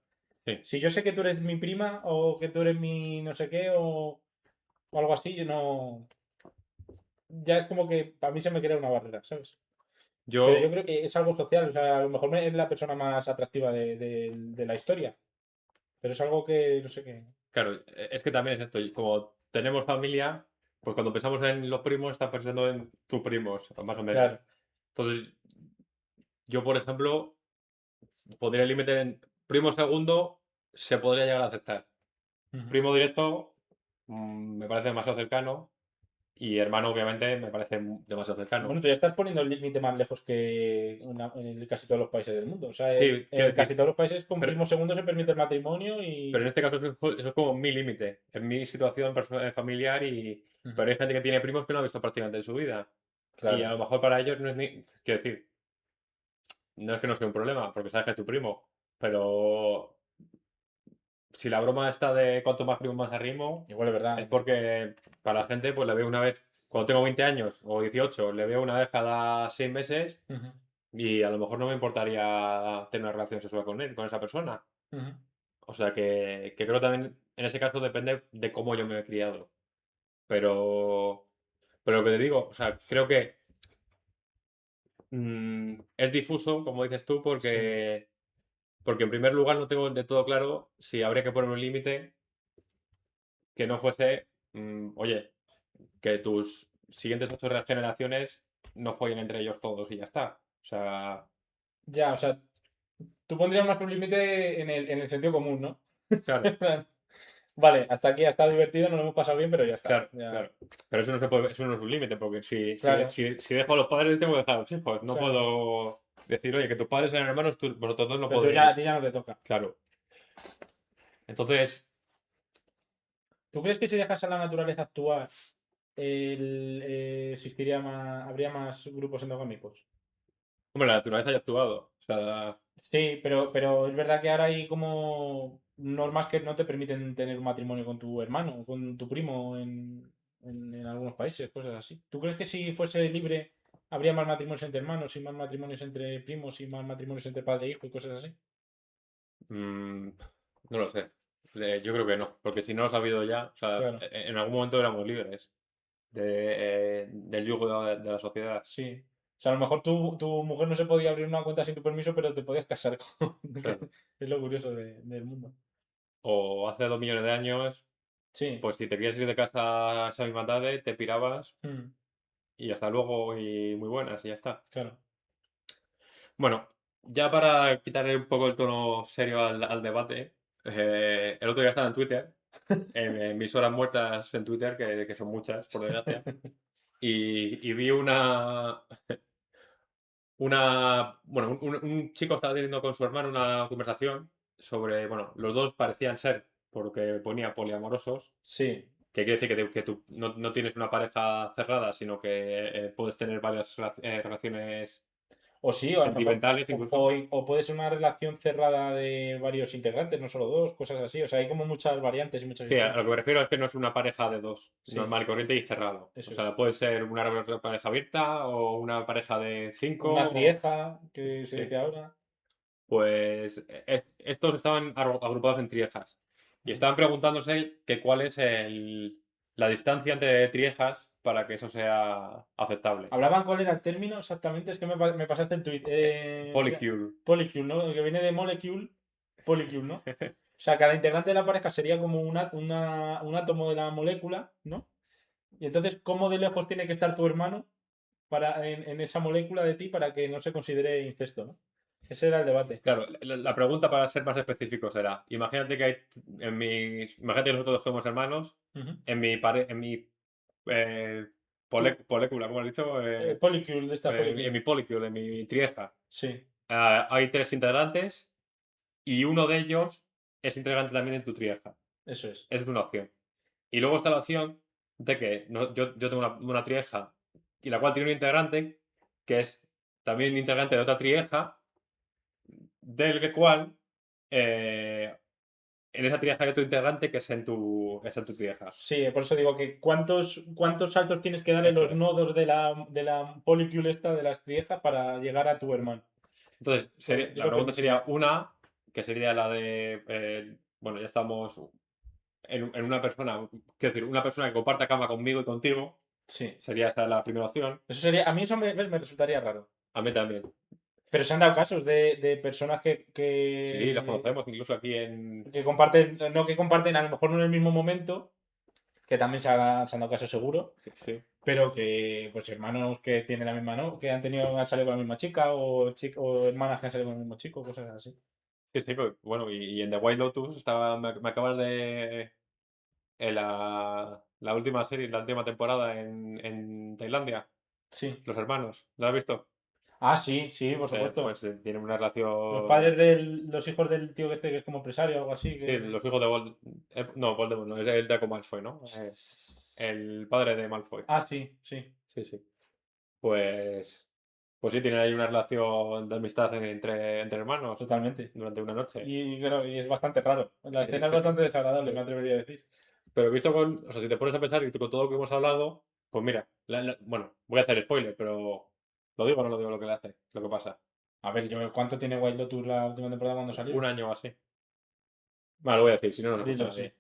sí. Si yo sé que tú eres mi prima o que tú eres mi no sé qué o algo así, yo no. Ya es como que para mí se me crea una barrera, ¿sabes? Pero yo Yo, creo que es algo social, o sea, a lo mejor es la persona más atractiva de la historia. Pero es algo que, no sé qué. claro, es que también es esto, y como tenemos familia, pues cuando pensamos en los primos, estás pensando en tus primos, más o menos. Claro. Entonces, yo, por ejemplo, podría limitar en primo segundo, se podría llegar a aceptar. Ujú. Primo directo, me parece demasiado cercano, y hermano, obviamente, me parece demasiado cercano. Bueno, tú ya estás poniendo el límite más lejos que en casi todos los países del mundo. O sea, Sí, quiero en casi decir, todos los países con pero, primo segundo se permite el matrimonio pero en y. este caso eso es como mi límite, en mi situación familiar, Ujú. pero hay gente que tiene primos que no ha visto prácticamente en su vida. Y a Claro. lo mejor para ellos no es ni. Quiero decir, no es que no sea un problema, porque sabes que es tu primo. Pero si la broma está de cuanto más primo más arrimo, Igual es es verdad. porque para la gente, pues le veo una vez, cuando tengo 20 años o 18, le veo una vez cada 6 meses Ujú, y a lo mejor no me importaría tener una relación sexual con él, con esa persona. ujú. O sea que creo también, en ese caso depende de cómo yo me he criado. Pero, pero lo que te digo, o sea, creo que es difuso, como dices tú, Sí. porque en primer lugar no tengo de todo claro si habría que poner un límite que no fuese, oye, que tus siguientes 8 generaciones no jueguen entre ellos todos y ya está. O sea, Ya, o sea, tú pondrías más un límite en el sentido común, ¿no? claro, Vale, hasta aquí ha estado divertido, nos lo hemos pasado bien, pero ya está. claro, Ya. claro. Pero eso no se puede, eso no es un límite, porque Claro, si dejo a los padres, tengo que dejar a los hijos. No claro. puedo decir, oye, que tus padres sean hermanos, vosotros dos no Pero tú ya, a podéis. ti ya no te toca. Claro. Entonces, ¿Tú crees que si dejas a la naturaleza actuar, existiría habría más grupos endogámicos? hombre, la naturaleza ya ha actuado. O sea, Sí, pero es verdad que ahora hay como normas que no te permiten tener un matrimonio con tu hermano, con tu primo en algunos países, cosas así. ¿Tú crees que si fuese libre habría más matrimonios entre hermanos y más matrimonios entre primos y más matrimonios entre padre e hijo y cosas así? mm, no lo sé. Yo creo que no, porque si no lo ha habido ya, o sea, Claro, en algún momento éramos libres del yugo de la sociedad. sí. O sea, a lo mejor tu mujer no se podía abrir una cuenta sin tu permiso, pero te podías casar con. que Claro. es lo curioso del mundo. O hace 2 millones de años, Sí. pues si te querías ir de casa esa misma tarde, te pirabas Mm, y hasta luego y muy buenas y ya está. claro. Bueno, ya para quitarle un poco el tono serio al debate, el otro día estaba en Twitter, en mis horas muertas en Twitter, que son muchas, por desgracia, y vi bueno, un chico estaba teniendo con su hermano una conversación sobre, bueno, los dos parecían ser, porque ponía poliamorosos, Sí. que quiere decir que tú no tienes una pareja cerrada, sino que puedes tener varias relaciones O sí, o a lo mejor, sentimentales o, incluso. o- o puede ser una relación cerrada de varios integrantes, no solo dos, cosas así. O sea, hay como muchas variantes y muchas Sí, a historias. lo que me refiero es que no es una pareja de dos, Sí, normal y corriente y cerrado. O eso sea, es. puede ser una pareja abierta o una pareja de cinco. Una trieja, que se Sí. dice ahora. Pues estos estaban agrupados en triejas y Ujú. estaban preguntándose que cuál es la distancia entre triejas para que eso sea aceptable. Hablaban cuál era el término exactamente, es que me pasaste el tweet. Polycule. Polycule, ¿no? Que viene de molecule, polycule, ¿no? O sea, cada integrante de la pareja sería como un átomo de la molécula, ¿no? Y entonces, ¿cómo de lejos tiene que estar tu hermano en esa molécula de ti para que no se considere incesto, ¿no? Ese era el debate. Claro, la pregunta para ser más específicos era, imagínate que hay imagínate que nosotros somos hermanos, Ujú. en mi eh, Tú, polécula, ¿cómo has dicho? Polycule, de esta En Polycule. mi policule, en mi trieja, Sí, hay 3 integrantes y uno de ellos es integrante también en tu trieja. eso es. Esa es una opción. Y luego está la opción de que yo tengo una trieja y la cual tiene un integrante que es también integrante de otra trieja, del cual eh, en esa trieja hay otro integrante que está en tu trieja. Sí, por eso digo que cuántos saltos tienes que darle Eso los es. nodos de la Polycule esta de las triejas para llegar a tu hermano. Entonces, Pues yo la creo que pregunta sería sería. una, que sería la de, bueno, ya estamos en una persona, quiero decir, una persona que comparta cama conmigo y contigo, Sí. sería esa la primera opción. Eso sería. A mí eso me resultaría raro. A mí también. Pero se han dado casos de personas que, Sí, los que, conocemos, incluso aquí en... que comparten, no que comparten a lo mejor no en el mismo momento, que también se han dado casos seguro, Sí, pero que pues hermanos que tienen la misma, ¿no? Que han salido con la misma chica o hermanas que han salido con el mismo chico, cosas así. sí, pues, bueno, y en The White Lotus me acabas de... En la última serie, la última temporada en Tailandia, Sí. los hermanos, ¿lo has visto? Ah, sí, sí, por supuesto. Pues tienen una Los relación... padres de los hijos del tío este que es como empresario o algo así. Sí, los hijos de no, Voldemort, no, es el Draco Malfoy, ¿no? El padre de Malfoy. Ah, sí, sí, Sí, sí. Pues, pues sí, tienen ahí una relación de amistad entre hermanos totalmente. durante una noche. Y es bastante raro. La escena es Sí, bastante desagradable, me sí. atrevería a decir. Pero visto o sea, si te pones a pensar y con todo lo que hemos hablado, pues mira, bueno, voy a hacer spoiler, pero ¿lo digo o no lo digo lo que le hace, lo que pasa? A ver, ¿cuánto tiene Wild Lotus la última temporada cuando Un salió? año o así. Bueno, lo voy a decir, si no, no se escucha Dilo, sí. nadie.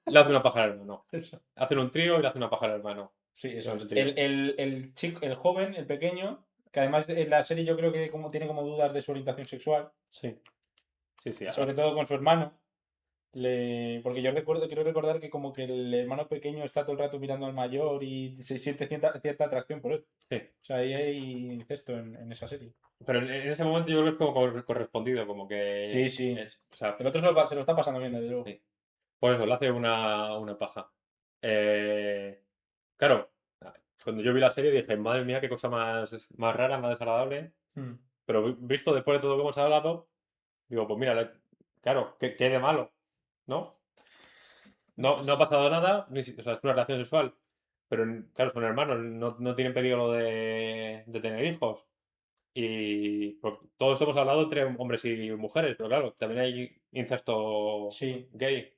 Le hace una paja al hermano. Eso. Hacen un trío y le hace una paja al hermano. Sí, eso Durante es. el trío. El chico, el joven, el pequeño, que además en la serie yo creo que tiene como dudas de su orientación sexual, Sí, sí, sí. sobre todo con su hermano. Porque yo quiero recordar que como que el hermano pequeño está todo el rato mirando al mayor y se siente cierta atracción por él. Sí. O sea, ahí hay incesto en esa serie. Pero en ese momento yo creo que es como correspondido, como Sí, que sí. es, o sea, El otro se lo está pasando bien, desde luego. sí. Por eso, le hace una paja. Eh, claro, cuando yo vi la serie dije, madre mía, qué cosa más rara, más desagradable. Mm. Pero visto después de todo lo que hemos hablado, digo, pues mira, claro, ¿qué hay de malo? ¿No? No ha pasado nada, o sea, es una relación sexual. Pero claro, son hermanos, no tienen peligro de tener hijos. Y todo esto hemos hablado entre hombres y mujeres, pero claro, también hay incesto Sí. gay.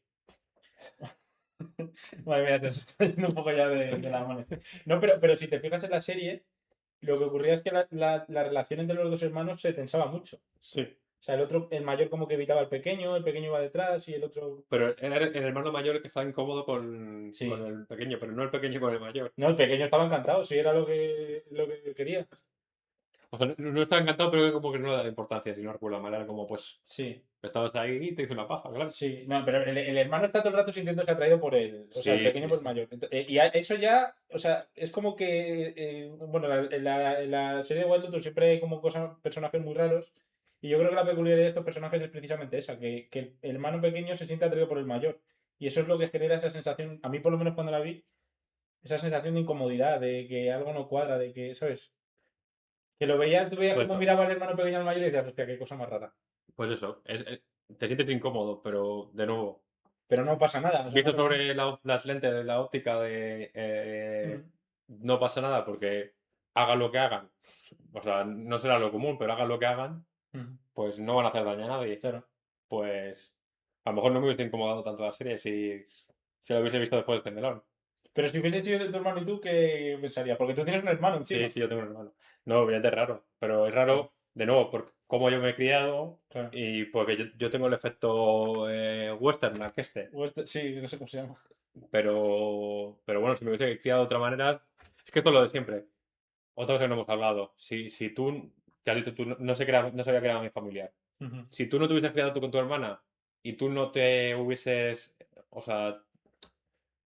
Madre mía, se nos está yendo un poco ya de la mano. No, pero si te fijas en la serie, lo que ocurría es que la relación entre los dos hermanos se tensaba mucho. Sí. O sea, el mayor como que evitaba al pequeño, el pequeño iba detrás y el otro. Pero era el hermano mayor el que estaba incómodo con Sí. el pequeño, pero no el pequeño con el mayor. No, el pequeño estaba encantado, sí era lo que quería. O sea, no estaba encantado, pero como que no le da importancia, si no recuerdo mal. Era como, pues, Sí, estabas ahí y te hice una paja, claro. sí. No, pero el hermano está todo el rato sintiéndose atraído por él. O sea, el Sí, pequeño sí, por el sí. mayor. Eso ya, o sea, es como que, bueno, en la serie de Wild Lotus siempre hay como personajes muy raros. Y yo creo que la peculiaridad de estos personajes es precisamente esa, que el hermano pequeño se siente atraído por el mayor. Y eso es lo que genera esa sensación, a mí por lo menos cuando la vi, esa sensación de incomodidad, de que algo no cuadra, de que, ¿sabes? Que tú veías Pues cómo eso, miraba al hermano pequeño al mayor y decías, hostia, qué cosa más rara. pues eso. Te sientes incómodo, pero de nuevo, Pero no pasa nada, o sea, no visto pasa nada. sobre las lentes de la óptica de Ujú, no pasa nada porque hagan lo que hagan, o sea, no será lo común, pero hagan lo que hagan, ujú, pues no van a hacer daño a nadie. claro. Pues a lo mejor no me hubiese incomodado tanto la serie si lo hubiese visto después de este melón. Pero si hubiese sido tu hermano y tú, ¿qué pensarías? Porque tú tienes un hermano Sí, encima. sí, yo tengo un hermano. No, obviamente es raro, pero es Claro, raro, de nuevo, por cómo yo me he criado claro. y porque yo tengo el efecto western, este. Sí, no sé cómo se llama. Pero bueno, si me hubiese criado de otra manera, es que esto es lo de siempre. Otra cosa que no hemos hablado. Si tú, que has dicho tú, no sabía que era mi familiar. Ujú. Si tú no te hubieses criado tú con tu hermana y tú no te hubieses, o sea,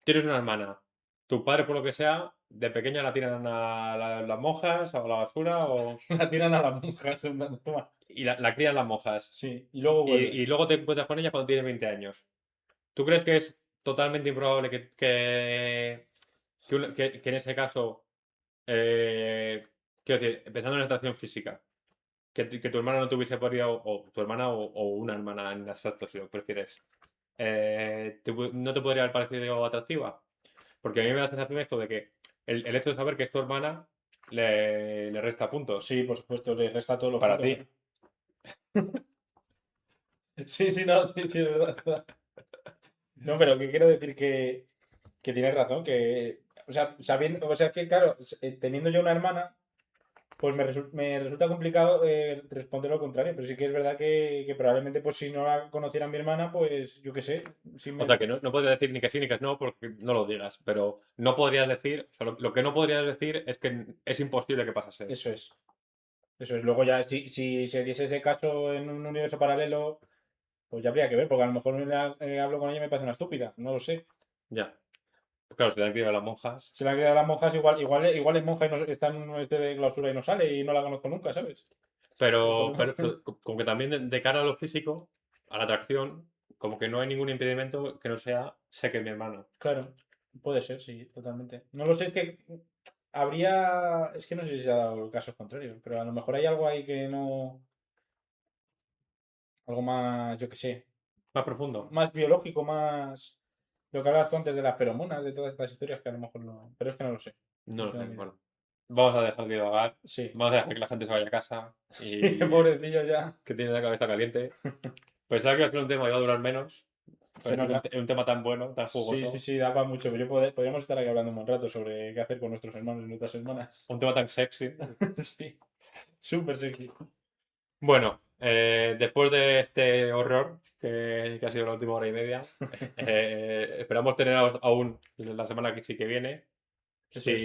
tienes una hermana, tu padre por lo que sea, de pequeña la tiran a las monjas o a la basura La tiran a las monjas. Toma. y la crían las monjas. Sí, y luego vuelve. Y luego te encuentras con ella cuando tienes 20 años. ¿Tú crees que es totalmente improbable que en ese caso, quiero decir, pensando en la atracción física, que tu hermana no tuviese podido, o tu hermana o una hermana en abstracto, si lo prefieres, no te podría haber parecido atractiva? Porque a mí me da la sensación esto de que el hecho de saber que es tu hermana le resta puntos. Sí, por supuesto, le resta todos los Para puntos. ti. Sí, sí, no, sí, sí, es verdad, es verdad. No, pero que quiero decir que tienes razón, que, o sea, sabiendo, o sea, que claro, teniendo yo una hermana, pues me resulta complicado responder lo contrario, pero sí que es verdad que probablemente, pues si no la conociera mi hermana, pues yo qué sé, si O me... sea, que no podrías decir ni que sí ni que no porque no lo digas, pero no podrías decir, o sea, lo que no podrías decir es que es imposible que pasase. Eso es, eso es. Luego ya, si se diese ese caso en un universo paralelo, pues ya habría que ver, porque a lo mejor hablo con ella y me parece una estúpida, no lo sé. Ya. Pues claro, si te han criado las monjas. Se la crea las monjas, igual es monja y no, está en un este de clausura y no sale y no la conozco nunca, ¿sabes? Pero como que también de cara a lo físico, a la atracción, como que no hay ningún impedimento que no sea, sé que es mi hermano. Claro, puede ser, sí, totalmente. No lo sé, es que habría. Es que no sé si se ha dado casos contrarios, pero a lo mejor hay algo ahí que no. Algo más, yo qué sé, Más profundo. más biológico, más. Lo que hablabas tú antes de las feromonas, de todas estas historias que a lo mejor no. Pero es que no lo sé. No No lo tengo sé. ni idea. Bueno, vamos a dejar de divagar. Sí, Vamos a dejar que la gente se vaya a casa sí, y pobrecillo ya. que tiene la cabeza caliente. Pensaba que iba a ser un tema que iba a durar menos. Se nos da. Un tema tan bueno, tan Sí, sí, jugoso. sí, da para mucho. Pero podríamos estar aquí hablando un buen rato sobre qué hacer con nuestros hermanos y nuestras hermanas. Un tema tan sexy. Sí, súper sexy. Bueno, después de este horror que ha sido la última hora y media, esperamos tener aún la semana que sí que viene. Eso es.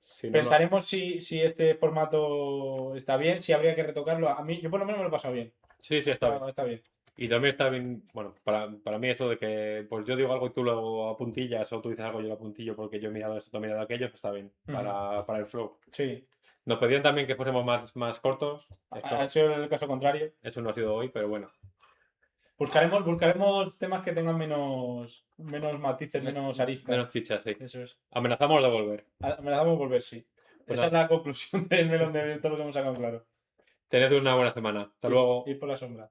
Si no lo... Pensaremos si este formato está bien, si habría que retocarlo. A mí, yo por lo menos me lo he pasado bien. Sí, sí, está bien. Está bien. Y también está bien, bueno, para mí eso de que pues yo digo algo y tú lo apuntillas o tú dices algo y yo lo apuntillo porque yo he mirado esto, tú has mirado aquello, eso está bien, Ujú. para el flow. Sí. Nos pedían también que fuésemos más cortos, Ha sido el caso contrario. eso no ha sido hoy, pero bueno, Buscaremos temas que tengan menos matices, menos menos aristas. chichas, sí. Eso es. Amenazamos de volver. Amenazamos volver, sí. Pues Esa es nada, la conclusión del melón de todo lo que hemos sacado claro. tened una buena semana. Hasta luego. Ir por la sombra.